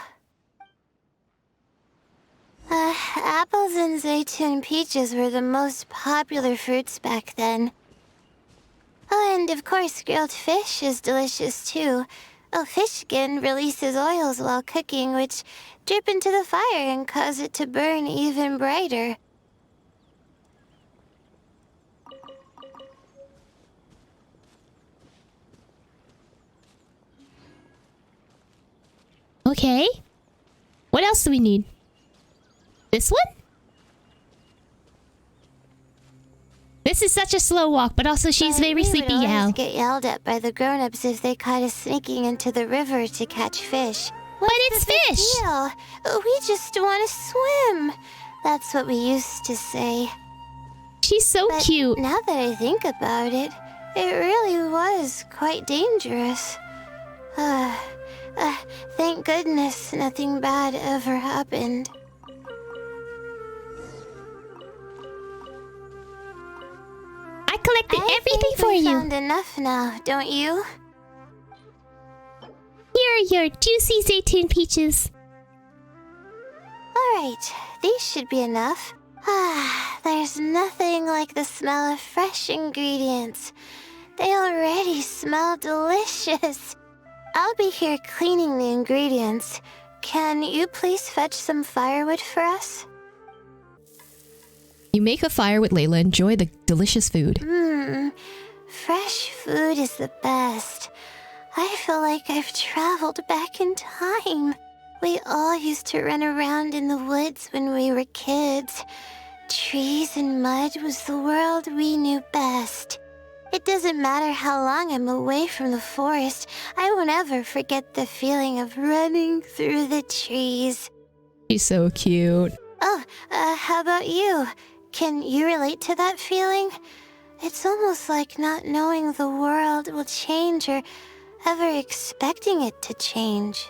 Apples and zaytun peaches were the most popular fruits back then. Oh, and of course grilled fish is delicious too. Oh, fish skin releases oils while cooking, which drip into the fire and cause it to burn even brighter. Okay. What else do we need? This one? This is such a slow walk, but also she's very sleepy We would now. always get yelled at by the grown-ups if they caught us sneaking into the river to catch fish. But it's fish! Deal? We just want to swim. That's what we used to say. She's so But cute. now that I think about it, it really was quite dangerous. Thank goodness nothing bad ever happened. I collected I everything think for we you. found enough now, don't you? Here are your juicy zaytun peaches. Alright, these should be enough. There's nothing like the smell of fresh ingredients. They already smell delicious. I'll be here cleaning the ingredients. Can you please fetch some firewood for us? You make a fire with Layla. Enjoy the delicious food. Fresh food is the best. I feel like I've traveled back in time. We all used to run around in the woods when we were kids. Trees and mud was the world we knew best. It doesn't matter how long I'm away from the forest, I won't ever forget the feeling of running through the trees. She's so cute. Oh, how about you? Can you relate to that feeling? It's almost like not knowing the world will change or ever expecting it to change.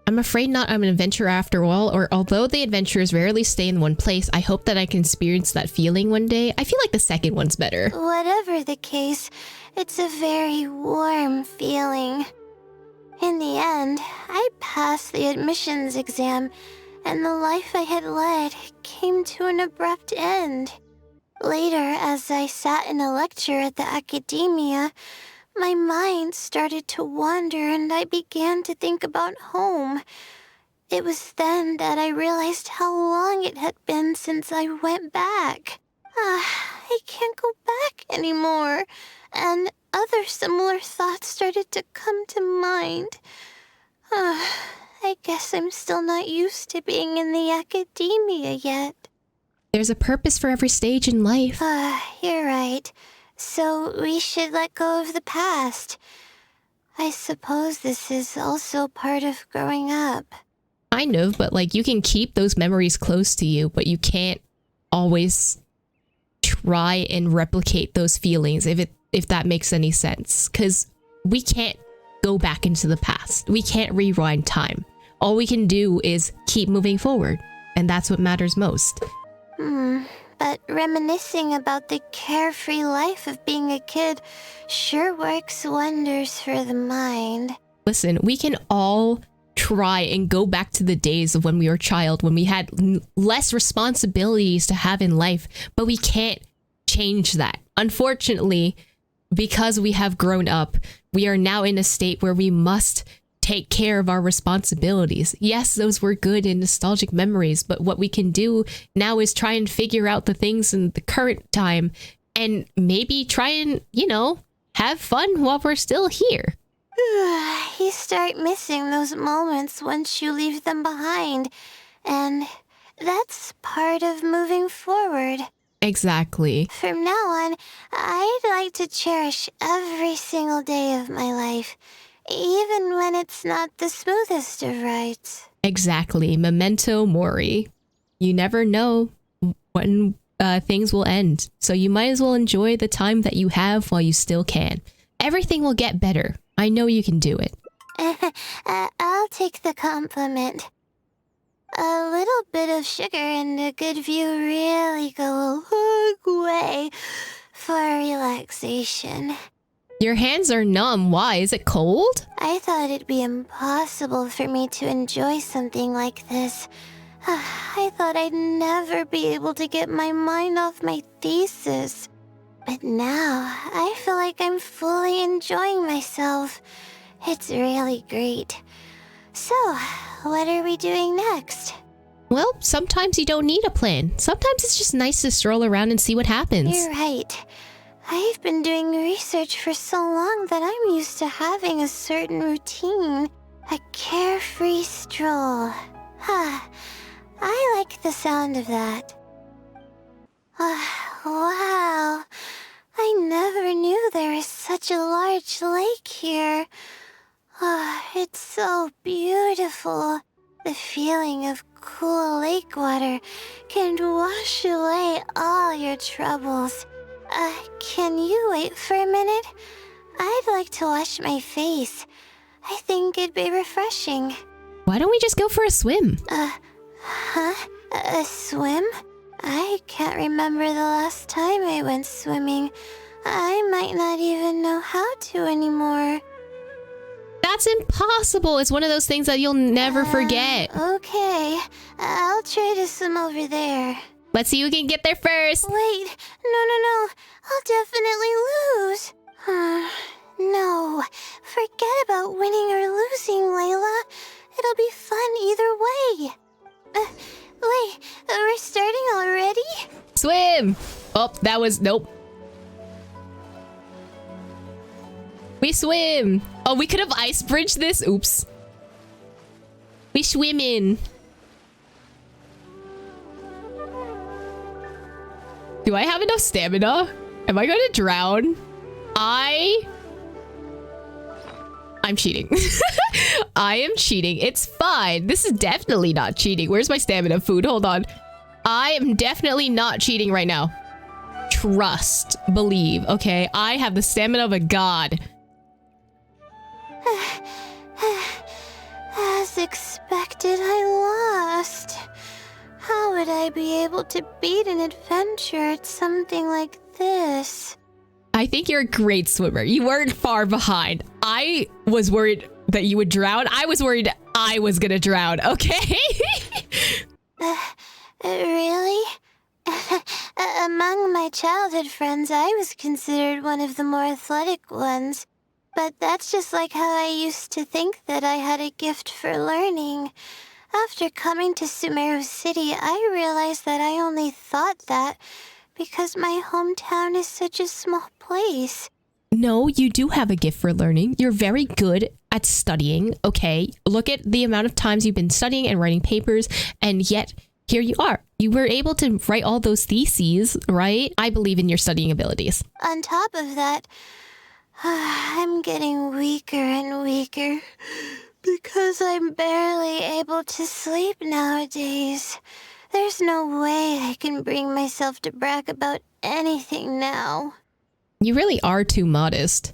I'm afraid not. I'm an adventurer after all, or although the adventurers rarely stay in one place, I hope that I can experience that feeling one day. I feel like the second one's better. Whatever the case, it's a very warm feeling. In the end, I passed the admissions exam, and the life I had led came to an abrupt end. Later, as I sat in a lecture at the academia, my mind started to wander and I began to think about home. It was then that I realized how long it had been since I went back. I can't go back anymore. And other similar thoughts started to come to mind. I guess I'm still not used to being in the academia yet. There's a purpose for every stage in life. You're right. So we should let go of the past. I suppose this is also part of growing up. Kind of, but like you can keep those memories close to you, but you can't always try and replicate those feelings if that makes any sense. Because we can't go back into the past. We can't rewind time. All we can do is keep moving forward, and that's what matters most. But reminiscing about the carefree life of being a kid sure works wonders for the mind. Listen, we can all try and go back to the days of when we were a child, when we had less responsibilities to have in life, but we can't change that. Unfortunately, because we have grown up, we are now in a state where we must take care of our responsibilities. Yes, those were good and nostalgic memories, but what we can do now is try and figure out the things in the current time and maybe try and, have fun while we're still here. You start missing those moments once you leave them behind, and that's part of moving forward. Exactly. From now on, I'd like to cherish every single day of my life, even when it's not the smoothest of rides. Exactly. Memento mori. You never know when things will end, so you might as well enjoy the time that you have while you still can. Everything will get better. I know you can do it. I'll take the compliment. A little bit of sugar and a good view really go a long way for relaxation. Your hands are numb. Why? Is it cold? I thought it'd be impossible for me to enjoy something like this. I thought I'd never be able to get my mind off my thesis. But now, I feel like I'm fully enjoying myself. It's really great. So, what are we doing next? Well, sometimes you don't need a plan. Sometimes it's just nice to stroll around and see what happens. You're right. I've been doing research for so long that I'm used to having a certain routine. A carefree stroll. I like the sound of that. Wow. I never knew there was such a large lake here. It's so beautiful. The feeling of cool lake water can wash away all your troubles. Can you wait for a minute? I'd like to wash my face. I think it'd be refreshing. Why don't we just go for a swim? A swim? I can't remember the last time I went swimming. I might not even know how to anymore. That's impossible. It's one of those things that you'll never forget. Okay, I'll try to swim over there. Let's see who can get there first. Wait, no. I'll definitely lose. No, forget about winning or losing, Layla. It'll be fun either way. Wait, we're starting already? Swim! Oh, that was... Nope. We swim! Oh, we could have ice bridged this. Oops. We swimming. Do I have enough stamina? Am I gonna drown? I'm cheating. I am cheating. It's fine. This is definitely not cheating. Where's my stamina food? Hold on. I am definitely not cheating right now. Trust. Believe. Okay. I have the stamina of a god. As expected, I lost. How would I be able to beat an adventure at something like this? I think you're a great swimmer. You weren't far behind. I was worried that you would drown. I was worried I was gonna drown, okay? Really? Among my childhood friends, I was considered one of the more athletic ones. But that's just like how I used to think that I had a gift for learning. After coming to Sumeru City, I realized that I only thought that because my hometown is such a small place. No, you do have a gift for learning. You're very good at studying, okay? Look at the amount of times you've been studying and writing papers, and yet here you are. You were able to write all those theses, right? I believe in your studying abilities. On top of that, I'm getting weaker and weaker because I'm barely able to sleep nowadays. There's no way I can bring myself to brag about anything now. You really are too modest.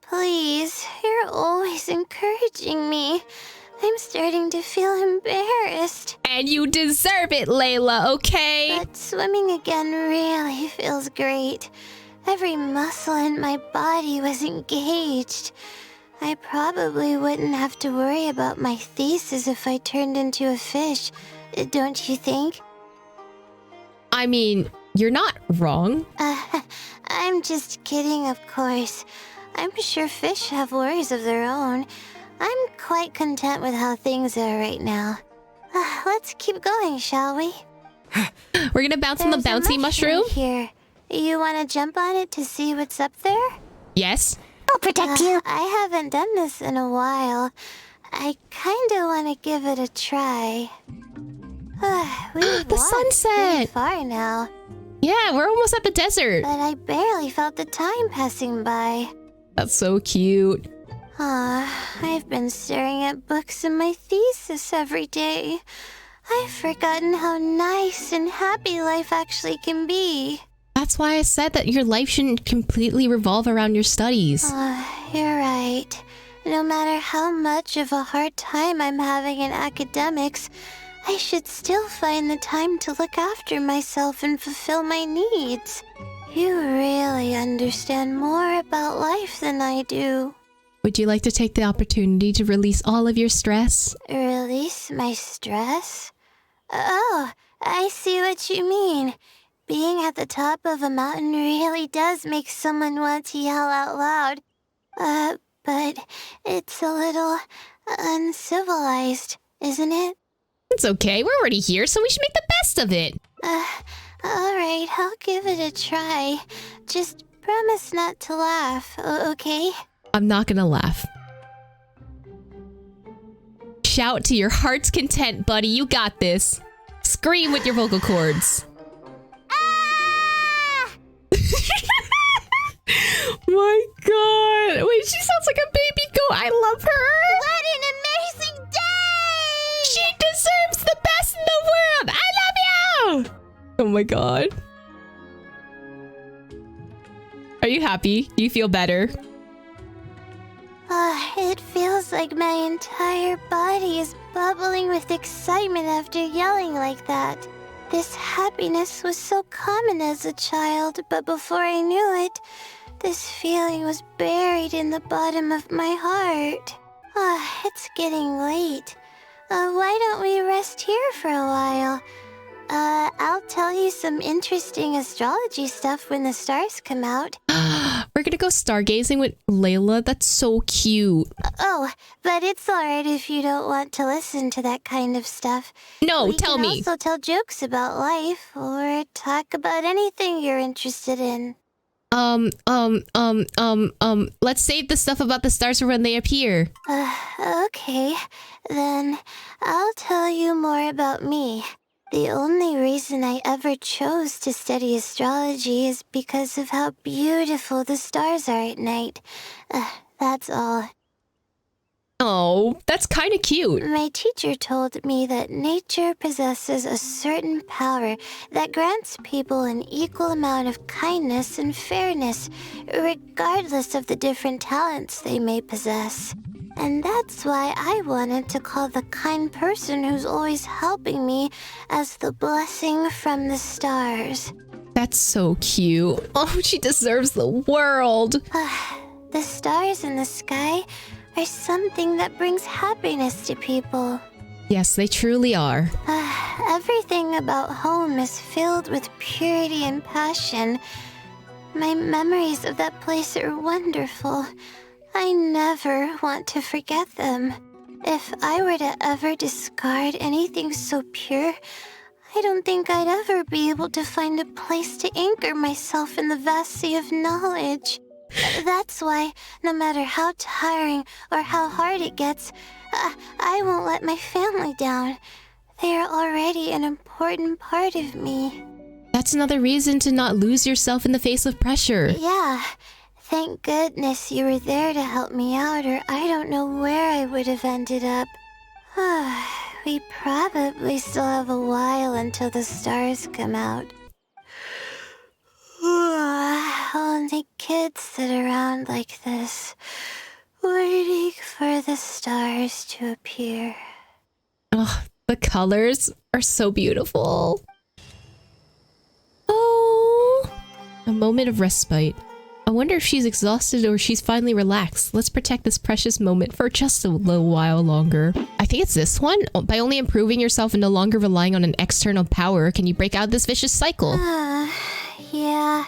Please, you're always encouraging me. I'm starting to feel embarrassed. And you deserve it, Layla, okay? But swimming again really feels great. Every muscle in my body was engaged. I probably wouldn't have to worry about my thesis if I turned into a fish, don't you think? I mean, you're not wrong. I'm just kidding, of course. I'm sure fish have worries of their own. I'm quite content with how things are right now. Let's keep going, shall we? We're gonna bounce on the bouncy mushroom? Here. You want to jump on it to see what's up there? Yes. I'll protect you. I haven't done this in a while. I kind of want to give it a try. We've The walked sunset. pretty far now, Yeah, we're almost at the desert. but I barely felt the time passing by. That's so cute. I've been staring at books in my thesis every day. I've forgotten how nice and happy life actually can be. That's why I said that your life shouldn't completely revolve around your studies. You're right. No matter how much of a hard time I'm having in academics, I should still find the time to look after myself and fulfill my needs. You really understand more about life than I do. Would you like to take the opportunity to release all of your stress? Release my stress? Oh, I see what you mean. Being at the top of a mountain really does make someone want to yell out loud. But it's a little uncivilized, isn't it? It's okay, we're already here, so we should make the best of it. Alright, I'll give it a try. Just promise not to laugh, okay? I'm not gonna laugh. Shout to your heart's content, buddy. You got this. Scream with your vocal cords. My god. Wait, she sounds like a baby goat. I love her. What an amazing day! She deserves the best in the world. I love you. Oh my god. Are you happy? Do you feel better? It feels like my entire body is bubbling with excitement after yelling like that. This happiness was so common as a child, but before I knew it, this feeling was buried in the bottom of my heart. It's getting late. Why don't we rest here for a while? I'll tell you some interesting astrology stuff when the stars come out. We're gonna go stargazing with Layla. That's so cute. Oh, but it's alright if you don't want to listen to that kind of stuff. No, tell me. We can also tell jokes about life or talk about anything you're interested in. Let's save the stuff about the stars for when they appear. Okay, then I'll tell you more about me. The only reason I ever chose to study astrology is because of how beautiful the stars are at night. That's all. Oh, that's kind of cute. My teacher told me that nature possesses a certain power that grants people an equal amount of kindness and fairness, regardless of the different talents they may possess. And that's why I wanted to call the kind person who's always helping me as the blessing from the stars. That's so cute. Oh, she deserves the world. The stars in the sky are something that brings happiness to people. Yes, they truly are. Everything about home is filled with purity and passion. My memories of that place are wonderful. I never want to forget them. If I were to ever discard anything so pure, I don't think I'd ever be able to find a place to anchor myself in the vast sea of knowledge. That's why, no matter how tiring or how hard it gets, I won't let my family down. They are already an important part of me. That's another reason to not lose yourself in the face of pressure. Yeah. Thank goodness you were there to help me out, or I don't know where I would have ended up. We probably still have a while until the stars come out. Only kids sit around like this, waiting for the stars to appear. Oh, the colors are so beautiful. Oh, a moment of respite. I wonder if she's exhausted or she's finally relaxed. Let's protect this precious moment for just a little while longer. I think it's this one. By only improving yourself and no longer relying on an external power, can you break out of this vicious cycle? Yeah,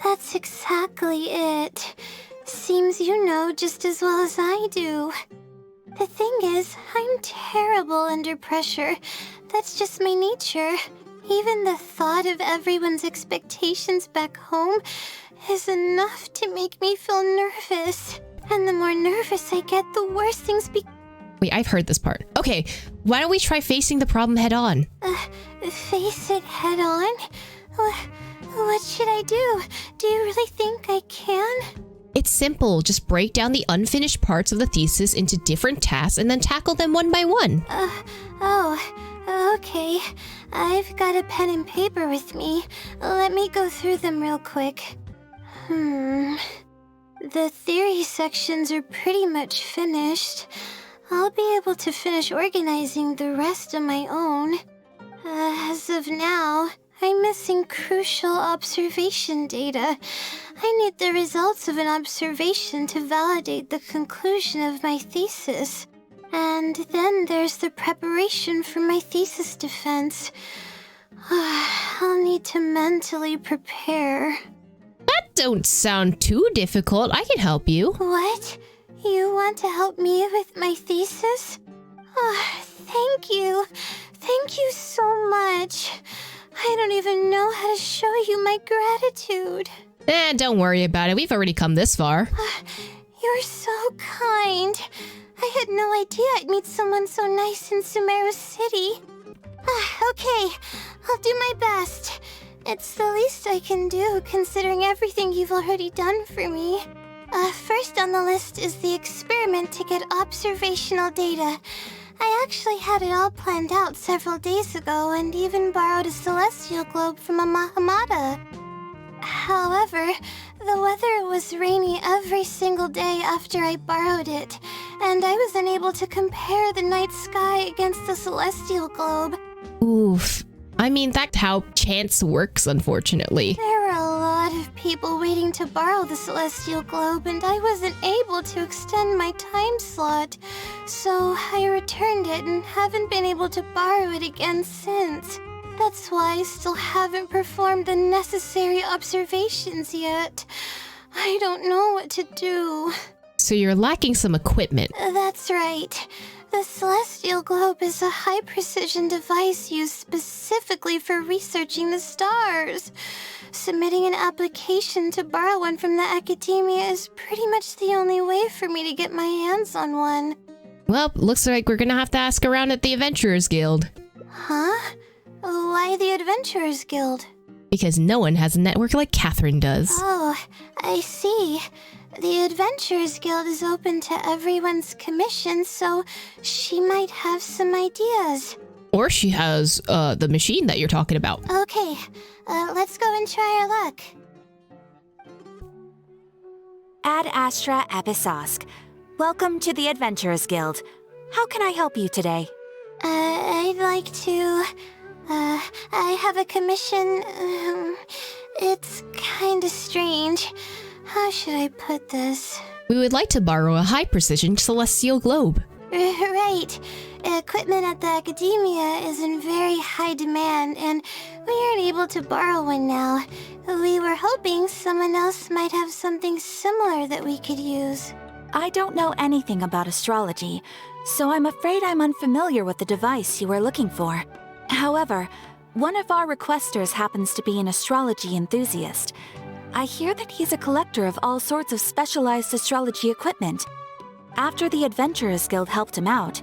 that's exactly it. Seems you know just as well as I do. The thing is, I'm terrible under pressure. That's just my nature. Even the thought of everyone's expectations back home is enough to make me feel nervous. And the more nervous I get, the worse things become. Wait, I've heard this part. Okay, why don't we try facing the problem head on? Face it head on? What should I do? Do you really think I can? It's simple. Just break down the unfinished parts of the thesis into different tasks and then tackle them one by one. Okay. I've got a pen and paper with me. Let me go through them real quick. The theory sections are pretty much finished. I'll be able to finish organizing the rest on my own. As of now, I'm missing crucial observation data. I need the results of an observation to validate the conclusion of my thesis. And then there's the preparation for my thesis defense. I'll need to mentally prepare. That don't sound too difficult. I can help you. What? You want to help me with my thesis? Thank you. Thank you so much. I don't even know how to show you my gratitude. Don't worry about it. We've already come this far. You're so kind. I had no idea I'd meet someone so nice in Sumeru City. Okay, I'll do my best. It's the least I can do, considering everything you've already done for me. First on the list is the experiment to get observational data. I actually had it all planned out several days ago and even borrowed a celestial globe from a Mahamata. However, the weather was rainy every single day after I borrowed it, and I was unable to compare the night sky against the celestial globe. Oof. I mean, that's how chance works, unfortunately. There were a lot of people waiting to borrow the celestial globe, and I wasn't able to extend my time slot. So I returned it and haven't been able to borrow it again since. That's why I still haven't performed the necessary observations yet. I don't know what to do. So you're lacking some equipment. That's right. The Celestial Globe is a high-precision device used specifically for researching the stars. Submitting an application to borrow one from the academia is pretty much the only way for me to get my hands on one. Well, looks like we're gonna have to ask around at the Adventurers Guild. Huh? Why the Adventurers Guild? Because no one has a network like Catherine does. Oh, I see. The Adventurers Guild is open to everyone's commission, so she might have some ideas. Or she has, the machine that you're talking about. Okay, let's go and try our luck. Ad Astra Episosk. Welcome to the Adventurers Guild. How can I help you today? I'd like to... I have a commission. It's kinda strange. How should I put this? We would like to borrow a high-precision celestial globe. Right. Equipment at the academia is in very high demand, and we aren't able to borrow one now. We were hoping someone else might have something similar that we could use. I don't know anything about astrology, so I'm afraid I'm unfamiliar with the device you are looking for. However, one of our requesters happens to be an astrology enthusiast. I hear that he's a collector of all sorts of specialized astrology equipment. After the Adventurers Guild helped him out,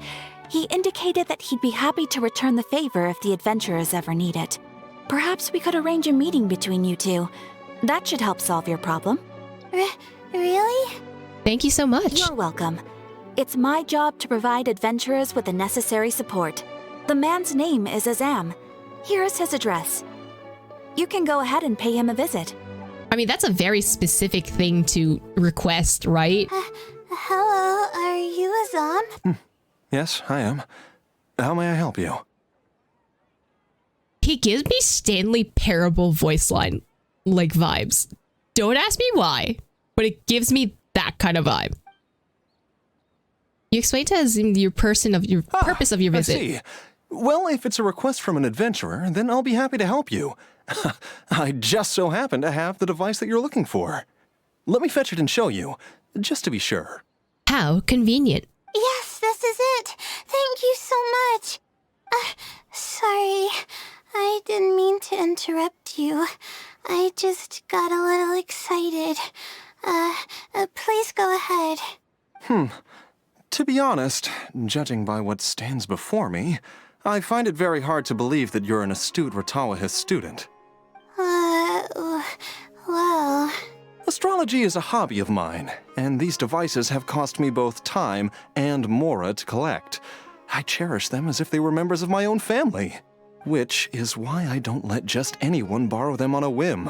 he indicated that he'd be happy to return the favor if the adventurers ever need it. Perhaps we could arrange a meeting between you two. That should help solve your problem. Really? Thank you so much. You're welcome. It's my job to provide adventurers with the necessary support. The man's name is Azam. Here is his address. You can go ahead and pay him a visit. I mean, that's a very specific thing to request, right? Hello, are you Azam? Yes, I am. How may I help you? He gives me Stanley Parable voice line, like, vibes. Don't ask me why, but it gives me that kind of vibe. You explain to us your purpose of your visit. I see. Well, if it's a request from an adventurer, then I'll be happy to help you. I just so happen to have the device that you're looking for. Let me fetch it and show you, just to be sure. How convenient. Yes, this is it. Thank you so much. Sorry, I didn't mean to interrupt you. I just got a little excited. Please go ahead. To be honest, judging by what stands before me, I find it very hard to believe that you're an astute Ratawahist student. Well... Astrology is a hobby of mine, and these devices have cost me both time and mora to collect. I cherish them as if they were members of my own family, which is why I don't let just anyone borrow them on a whim.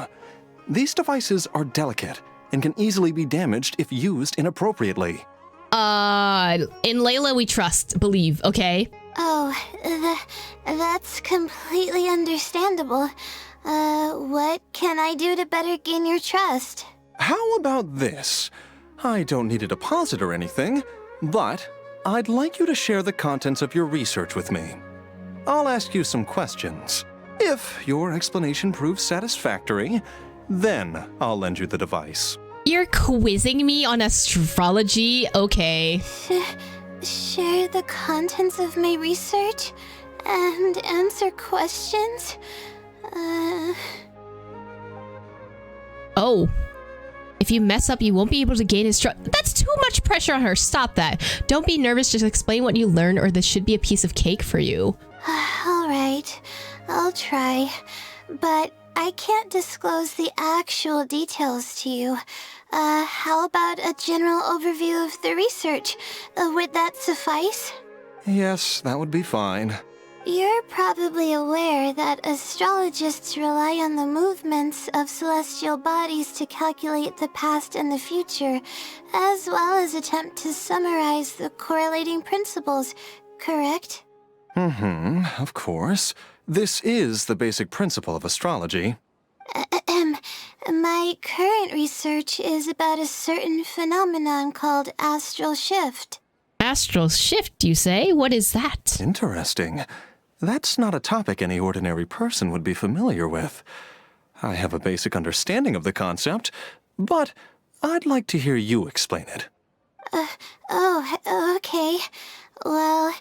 These devices are delicate and can easily be damaged if used inappropriately. In Layla we trust, believe, okay? Oh, that's completely understandable. What can I do to better gain your trust? How about this? I don't need a deposit or anything, but I'd like you to share the contents of your research with me. I'll ask you some questions. If your explanation proves satisfactory, then I'll lend you the device. You're quizzing me on astrology? Okay. Share the contents of my research and answer questions? Oh. If you mess up, you won't be able to gain his trust. That's too much pressure on her. Stop that. Don't be nervous. Just explain what you learned, or this should be a piece of cake for you. All right. I'll try. But I can't disclose the actual details to you. How about a general overview of the research? Would that suffice? Yes, that would be fine. You're probably aware that astrologists rely on the movements of celestial bodies to calculate the past and the future, as well as attempt to summarize the correlating principles, correct? Of course. This is the basic principle of astrology. My current research is about a certain phenomenon called astral shift. Astral shift, you say? What is that? Interesting. That's not a topic any ordinary person would be familiar with. I have a basic understanding of the concept, but I'd like to hear you explain it. Okay. Well,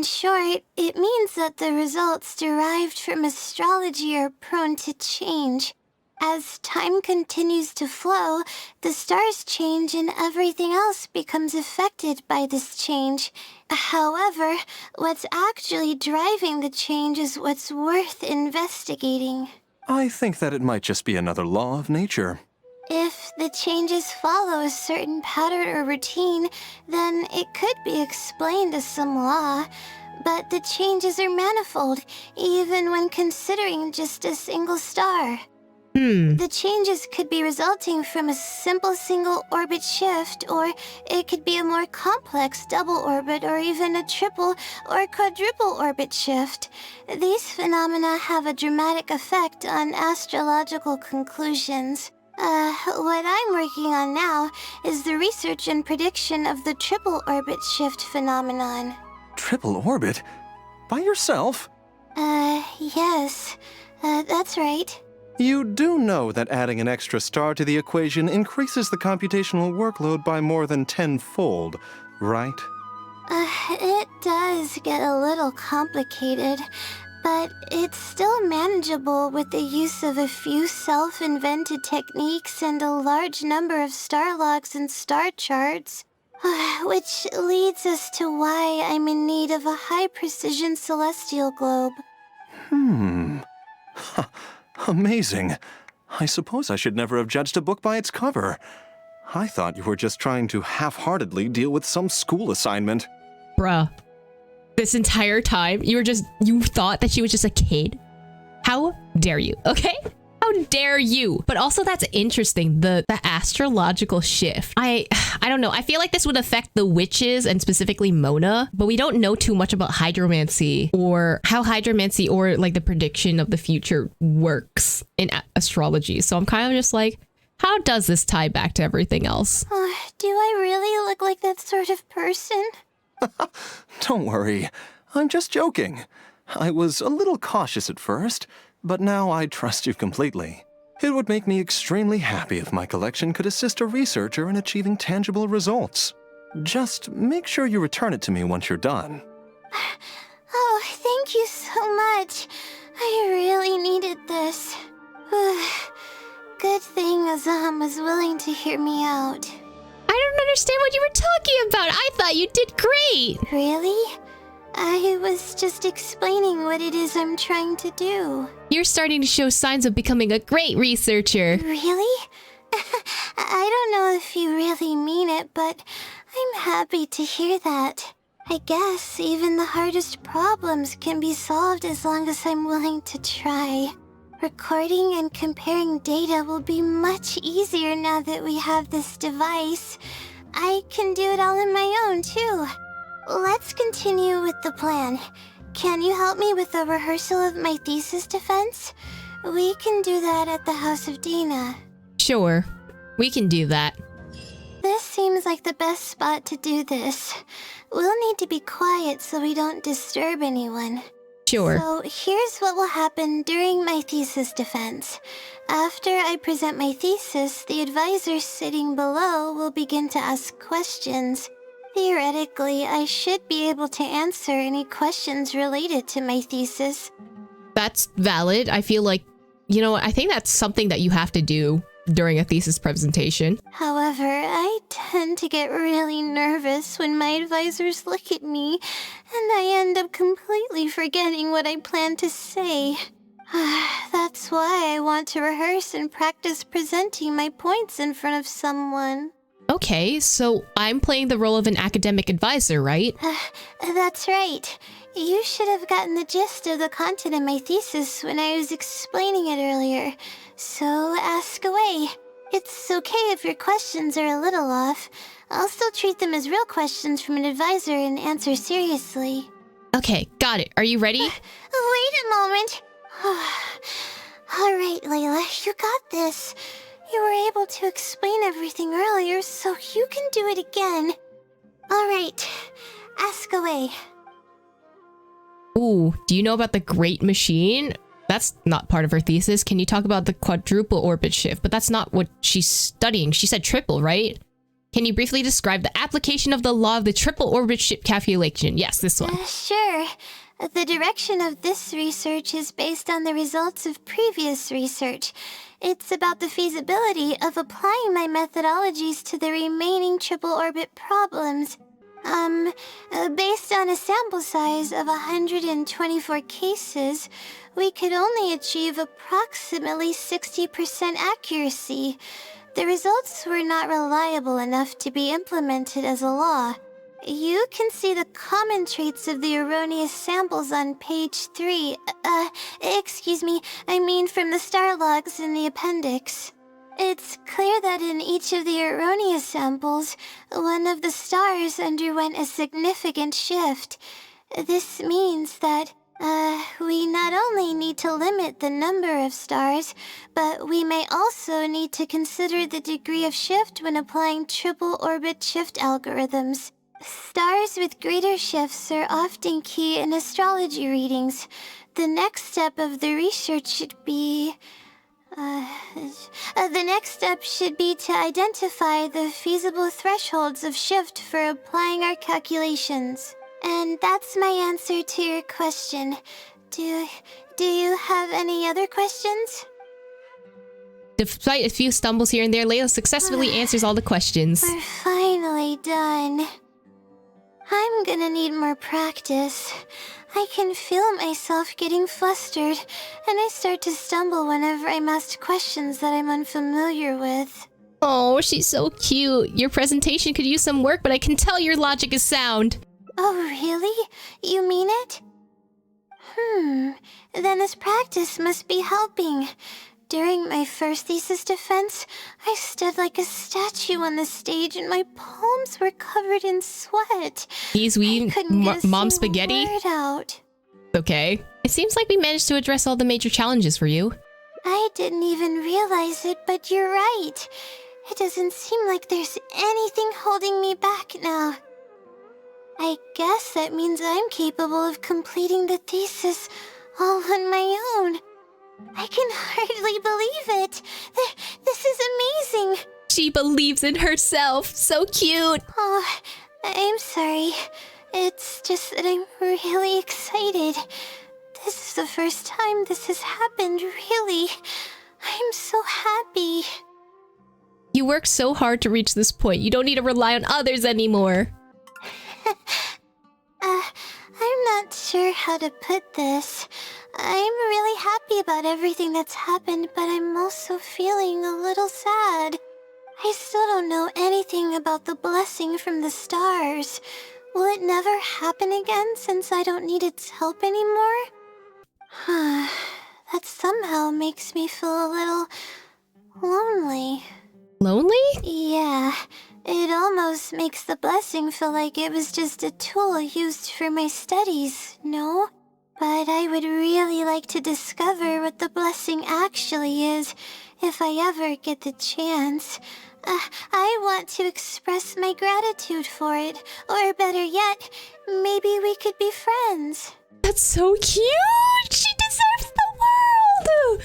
short, it means that the results derived from astrology are prone to change. As time continues to flow, the stars change and everything else becomes affected by this change. However, what's actually driving the change is what's worth investigating. I think that it might just be another law of nature. If the changes follow a certain pattern or routine, then it could be explained as some law. But the changes are manifold, even when considering just a single star. The changes could be resulting from a simple single orbit shift, or it could be a more complex double orbit, or even a triple or quadruple orbit shift. These phenomena have a dramatic effect on astrological conclusions. What I'm working on now is the research and prediction of the triple orbit shift phenomenon. Triple orbit? By yourself? Yes. That's right. You do know that adding an extra star to the equation increases the computational workload by more than 10-fold, right? It does get a little complicated, but it's still manageable with the use of a few self-invented techniques and a large number of star logs and star charts. Which leads us to why I'm in need of a high-precision celestial globe. Amazing. I suppose I should never have judged a book by its cover. I thought you were just trying to half-heartedly deal with some school assignment. Bruh. This entire time, you thought that she was just a kid? How dare you, okay? How dare you? But also that's interesting, the astrological shift. I don't know, I feel like this would affect the witches and specifically Mona, but we don't know too much about hydromancy or how hydromancy or like the prediction of the future works in astrology. So I'm kind of just like, how does this tie back to everything else? Do I really look like that sort of person? Don't worry, I'm just joking. I was a little cautious at first, but now I trust you completely. It would make me extremely happy if my collection could assist a researcher in achieving tangible results. Just make sure you return it to me once you're done. Oh, thank you so much. I really needed this. Good thing Azam was willing to hear me out. I don't understand what you were talking about. I thought you did great. Really? I was just explaining what it is I'm trying to do. You're starting to show signs of becoming a great researcher. Really? I don't know if you really mean it, but I'm happy to hear that. I guess even the hardest problems can be solved as long as I'm willing to try. Recording and comparing data will be much easier now that we have this device. I can do it all on my own, too. Let's continue with the plan. Can you help me with a rehearsal of my thesis defense? We can do that at the House of Dana. Sure, we can do that. This seems like the best spot to do this. We'll need to be quiet so we don't disturb anyone. Sure. So here's what will happen during my thesis defense. After I present my thesis, the advisor sitting below will begin to ask questions. Theoretically, I should be able to answer any questions related to my thesis. That's valid. I feel like, I think that's something that you have to do during a thesis presentation. However, I tend to get really nervous when my advisors look at me, and I end up completely forgetting what I plan to say. That's why I want to rehearse and practice presenting my points in front of someone. Okay, so I'm playing the role of an academic advisor, right? That's right. You should have gotten the gist of the content of my thesis when I was explaining it earlier. So ask away. It's okay if your questions are a little off. I'll still treat them as real questions from an advisor and answer seriously. Okay, got it. Are you ready? Wait a moment. All right, Layla, you got this. You were able to explain everything earlier, so you can do it again. All right, ask away. Ooh, do you know about the Great Machine? That's not part of her thesis. Can you talk about the quadruple orbit shift? But that's not what she's studying. She said triple, right? Can you briefly describe the application of the law of the triple orbit ship calculation? Yes, this one. Sure. The direction of this research is based on the results of previous research. It's about the feasibility of applying my methodologies to the remaining triple orbit problems. Based on a sample size of 124 cases, we could only achieve approximately 60% accuracy. The results were not reliable enough to be implemented as a law. You can see the common traits of the erroneous samples on page 3. Excuse me, I mean from the star logs in the appendix. It's clear that in each of the erroneous samples, one of the stars underwent a significant shift. This means that, we not only need to limit the number of stars, but we may also need to consider the degree of shift when applying triple orbit shift algorithms. Stars with greater shifts are often key in astrology readings. The next step of the research should be... the next step should be to identify the feasible thresholds of shift for applying our calculations. And that's my answer to your question. Do you have any other questions? Despite a few stumbles here and there, Layla successfully answers all the questions. We're finally done. I'm gonna need more practice. I can feel myself getting flustered, and I start to stumble whenever I'm asked questions that I'm unfamiliar with. Oh, she's so cute. Your presentation could use some work, but I can tell your logic is sound. Oh, really? You mean it? Then this practice must be helping. During my first thesis defense, I stood like a statue on the stage and my palms were covered in sweat. These we mom spaghetti? Word out. Okay. It seems like we managed to address all the major challenges for you. I didn't even realize it, but you're right. It doesn't seem like there's anything holding me back now. I guess that means I'm capable of completing the thesis all on my own. I can hardly believe it. This is amazing. She believes in herself. So cute. Oh, I'm sorry. It's just that I'm really excited. This is the first time this has happened, really. I'm so happy. You worked so hard to reach this point. You don't need to rely on others anymore. I'm not sure how to put this. I'm really happy about everything that's happened, but I'm also feeling a little sad. I still don't know anything about the blessing from the stars. Will it never happen again since I don't need its help anymore? That somehow makes me feel a little lonely. Lonely? Yeah, it almost makes the blessing feel like it was just a tool used for my studies, no? But I would really like to discover what the blessing actually is, if I ever get the chance. I want to express my gratitude for it, or better yet, maybe we could be friends. That's so cute! She deserves the world!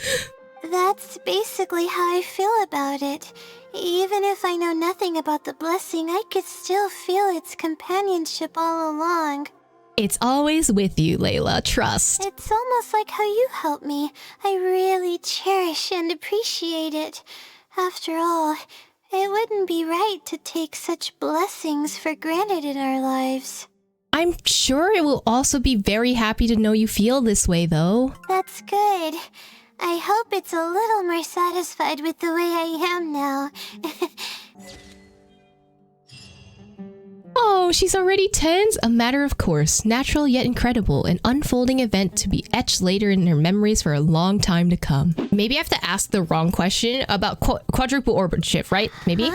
That's basically how I feel about it. Even if I know nothing about the blessing, I could still feel its companionship all along. It's always with you, Layla. Trust. It's almost like how you help me. I really cherish and appreciate it. After all, it wouldn't be right to take such blessings for granted in our lives. I'm sure it will also be very happy to know you feel this way, though. That's good. I hope it's a little more satisfied with the way I am now. Oh, she's already 10s? A matter of course. Natural yet incredible. An unfolding event to be etched later in her memories for a long time to come. Maybe I have to ask the wrong question about quadruple orbit shift, right? Maybe?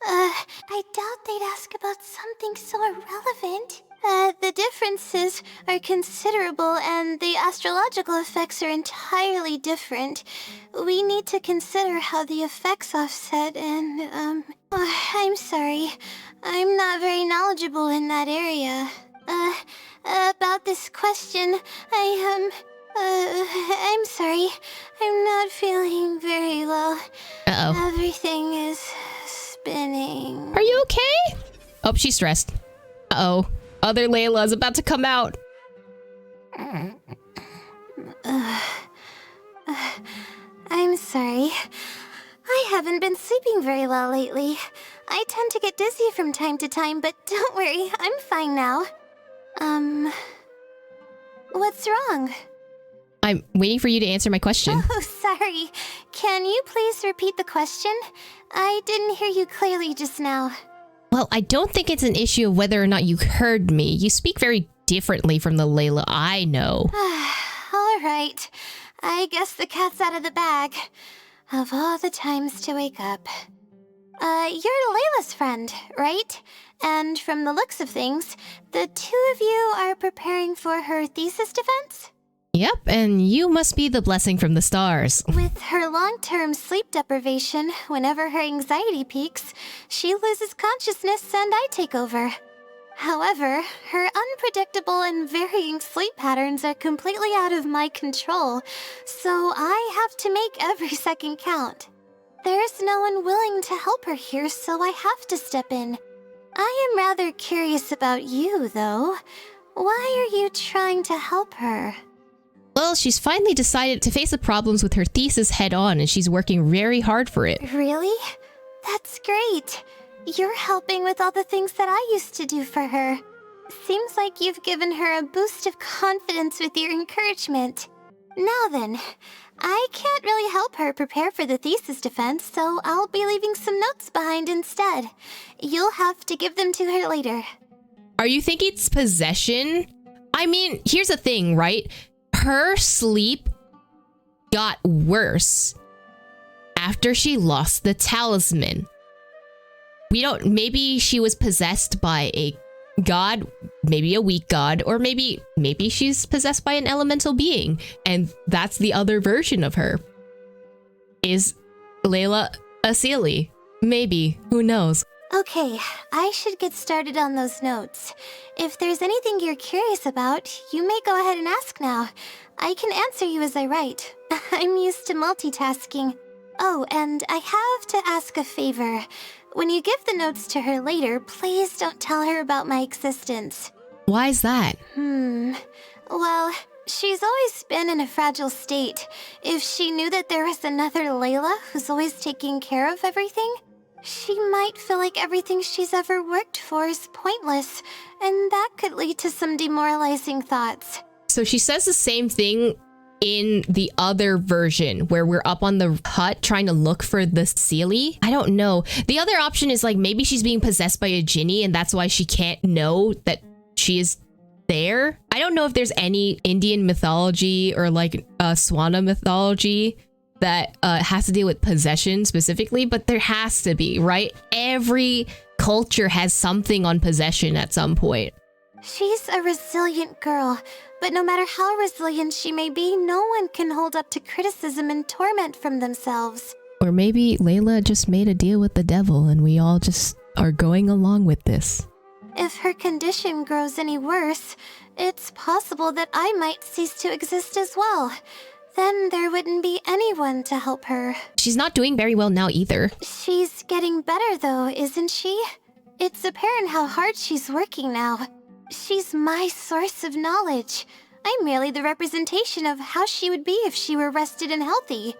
I doubt they'd ask about something so irrelevant. The differences are considerable and the astrological effects are entirely different. We need to consider how the effects offset and, I'm sorry. I'm not very knowledgeable in that area. About this question, I'm sorry. I'm not feeling very well. Uh-oh. Everything is spinning. Are you okay? Oh, she's stressed. Uh-oh. Other Layla is about to come out. I'm sorry. I haven't been sleeping very well lately. I tend to get dizzy from time to time, but don't worry, I'm fine now. What's wrong? I'm waiting for you to answer my question. Oh, sorry. Can you please repeat the question? I didn't hear you clearly just now. Well, I don't think it's an issue of whether or not you heard me. You speak very differently from the Layla I know. All right. I guess the cat's out of the bag. Of all the times to wake up. You're Layla's friend, right? And from the looks of things, the two of you are preparing for her thesis defense? Yep, and you must be the blessing from the stars. With her long-term sleep deprivation, whenever her anxiety peaks, she loses consciousness and I take over. However, her unpredictable and varying sleep patterns are completely out of my control, so I have to make every second count. There's no one willing to help her here, so I have to step in. I am rather curious about you, though. Why are you trying to help her? Well, she's finally decided to face the problems with her thesis head on, and she's working very hard for it. Really? That's great. You're helping with all the things that I used to do for her. Seems like you've given her a boost of confidence with your encouragement. Now then, I can't really help her prepare for the thesis defense, so I'll be leaving some notes behind instead. You'll have to give them to her later. Are you thinking it's possession? I mean, here's the thing, right? Her sleep got worse after she lost the talisman. Maybe she was possessed by a god, maybe a weak god, or maybe she's possessed by an elemental being, and that's the other version of her. Is Layla a Seelie? Maybe, who knows? Okay, I should get started on those notes. If there's anything you're curious about, you may go ahead and ask now. I can answer you as I write. I'm used to multitasking. Oh, and I have to ask a favor. When you give the notes to her later, please don't tell her about my existence. Why is that? Well, she's always been in a fragile state. If she knew that there was another Layla who's always taking care of everything, she might feel like everything she's ever worked for is pointless, and that could lead to some demoralizing thoughts. So she says the same thing in the other version where we're up on the hut trying to look for the Seelie. I don't know. The other option is like maybe she's being possessed by a genie and that's why she can't know that she is there. I don't know if there's any Indian mythology or like Swana mythology that has to deal with possession specifically, but there has to be, right? Every culture has something on possession at some point. She's a resilient girl, but no matter how resilient she may be, no one can hold up to criticism and torment from themselves. Or maybe Layla just made a deal with the devil and we all just are going along with this. If her condition grows any worse, it's possible that I might cease to exist as well. Then there wouldn't be anyone to help her. She's not doing very well now either. She's getting better though, isn't she? It's apparent how hard she's working now. She's my source of knowledge. I'm merely the representation of how she would be if she were rested and healthy.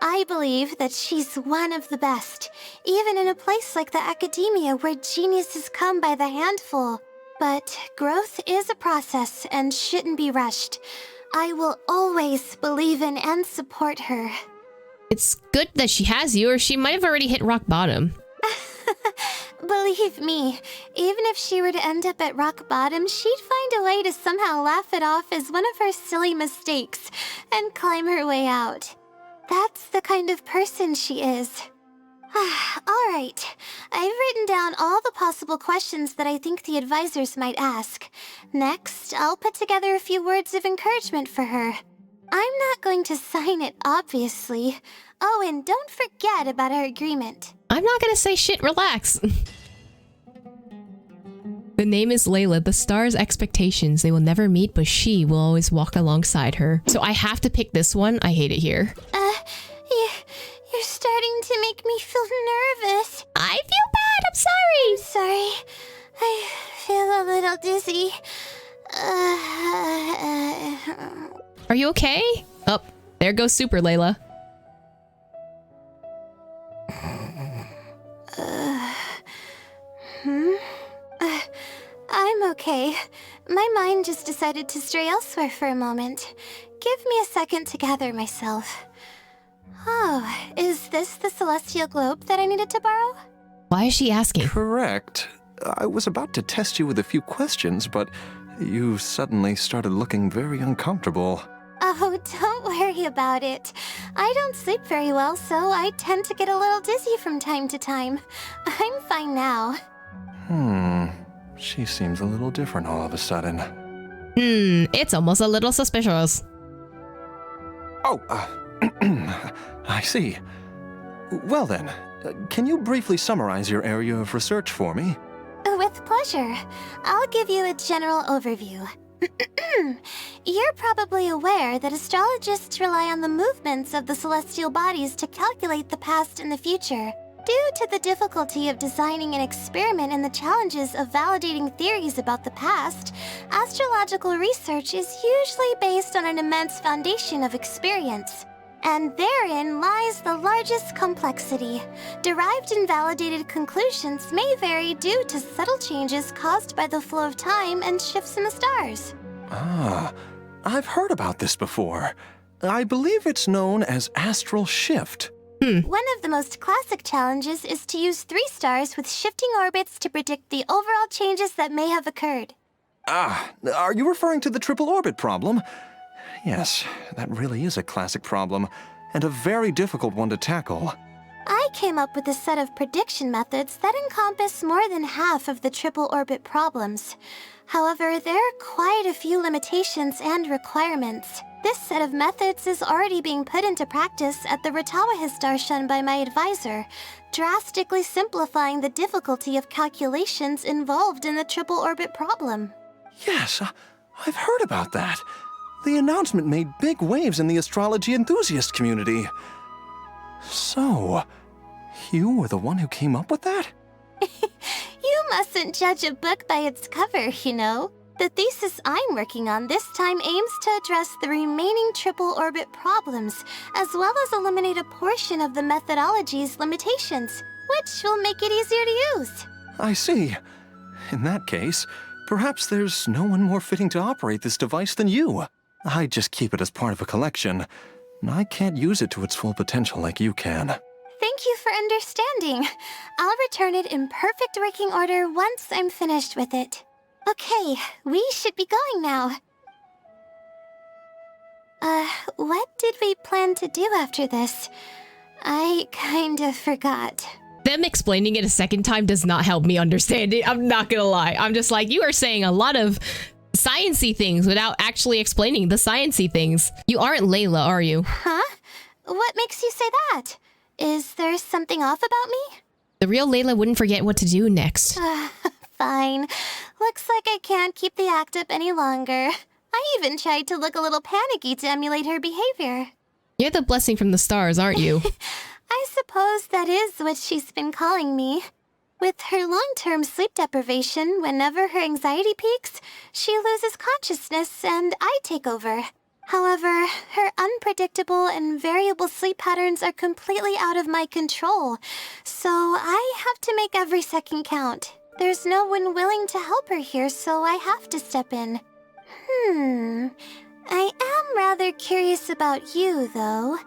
I believe that she's one of the best, even in a place like the academia where geniuses come by the handful. But growth is a process and shouldn't be rushed. I will always believe in and support her. It's good that she has you, or she might have already hit rock bottom. Believe me, even if she were to end up at rock bottom, she'd find a way to somehow laugh it off as one of her silly mistakes and climb her way out. That's the kind of person she is. All right, I've written down all the possible questions that I think the advisors might ask. Next, I'll put together a few words of encouragement for her. I'm not going to sign it, obviously. Oh, and don't forget about our agreement. I'm not gonna say shit, relax. The name is Layla, the star's expectations. They will never meet, but she will always walk alongside her. So I have to pick this one. I hate it here. You're starting to make me feel nervous. I feel sorry. I feel a little dizzy. Are you okay? Oh, there goes Super Layla. I'm okay. My mind just decided to stray elsewhere for a moment. Give me a second to gather myself. Oh, is this the celestial globe that I needed to borrow? Why is she asking? Correct. I was about to test you with a few questions, but you suddenly started looking very uncomfortable. Oh, don't worry about it. I don't sleep very well, so I tend to get a little dizzy from time to time. I'm fine now. She seems a little different all of a sudden. It's almost a little suspicious. Oh, I see. Well then, can you briefly summarize your area of research for me? With pleasure. I'll give you a general overview. You're probably aware that astrologists rely on the movements of the celestial bodies to calculate the past and the future. Due to the difficulty of designing an experiment and the challenges of validating theories about the past, astrological research is usually based on an immense foundation of experience. And therein lies the largest complexity. Derived and validated conclusions may vary due to subtle changes caused by the flow of time and shifts in the stars. Ah, I've heard about this before. I believe it's known as astral shift. One of the most classic challenges is to use 3 stars with shifting orbits to predict the overall changes that may have occurred. Ah, are you referring to the triple orbit problem? Yes, that really is a classic problem, and a very difficult one to tackle. I came up with a set of prediction methods that encompass more than half of the triple orbit problems. However, there are quite a few limitations and requirements. This set of methods is already being put into practice at the Ratawa Darshan by my advisor, drastically simplifying the difficulty of calculations involved in the triple orbit problem. Yes, I've heard about that. The announcement made big waves in the astrology enthusiast community. So, you were the one who came up with that? You mustn't judge a book by its cover, you know. The thesis I'm working on this time aims to address the remaining triple orbit problems, as well as eliminate a portion of the methodology's limitations, which will make it easier to use. I see. In that case, perhaps there's no one more fitting to operate this device than you. I just keep it as part of a collection. I can't use it to its full potential like you can. Thank you for understanding. I'll return it in perfect working order once I'm finished with it. Okay, we should be going now. What did we plan to do after this? I kind of forgot. Them explaining it a second time does not help me understand it. I'm not gonna lie. I'm just like, you are saying a lot of science-y things without actually explaining the science-y things. You aren't Layla, are you? Huh? What makes you say that? Is there something off about me? The real Layla wouldn't forget what to do next. Fine. Looks like I can't keep the act up any longer. I even tried to look a little panicky to emulate her behavior. You're the blessing from the stars, aren't you? I suppose that is what she's been calling me. With her long-term sleep deprivation, whenever her anxiety peaks, she loses consciousness and I take over. However, her unpredictable and variable sleep patterns are completely out of my control, so I have to make every second count. There's no one willing to help her here, so I have to step in. I am rather curious about you, though.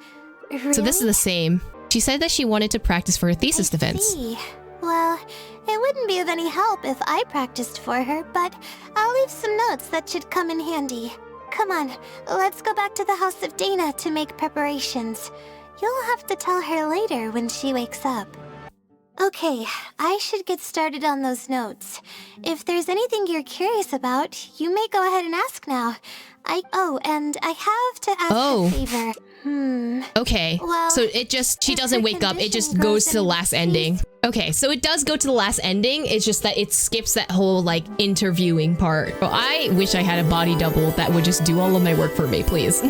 Really? So this is the same. She said that she wanted to practice for her thesis defense. See. Well, it wouldn't be of any help if I practiced for her, but I'll leave some notes that should come in handy. Come on, let's go back to the house of Dana to make preparations. You'll have to tell her later when she wakes up. Okay, I should get started on those notes. If there's anything you're curious about, you may go ahead and ask now. And I have to ask a favor. Okay, Well, so it just, she doesn't her wake up, it just condition goes grows to the in last peace. ending. Okay, so it does go to the last ending, it's just that it skips that whole, like, interviewing part. But I wish I had a body double that would just do all of my work for me, please.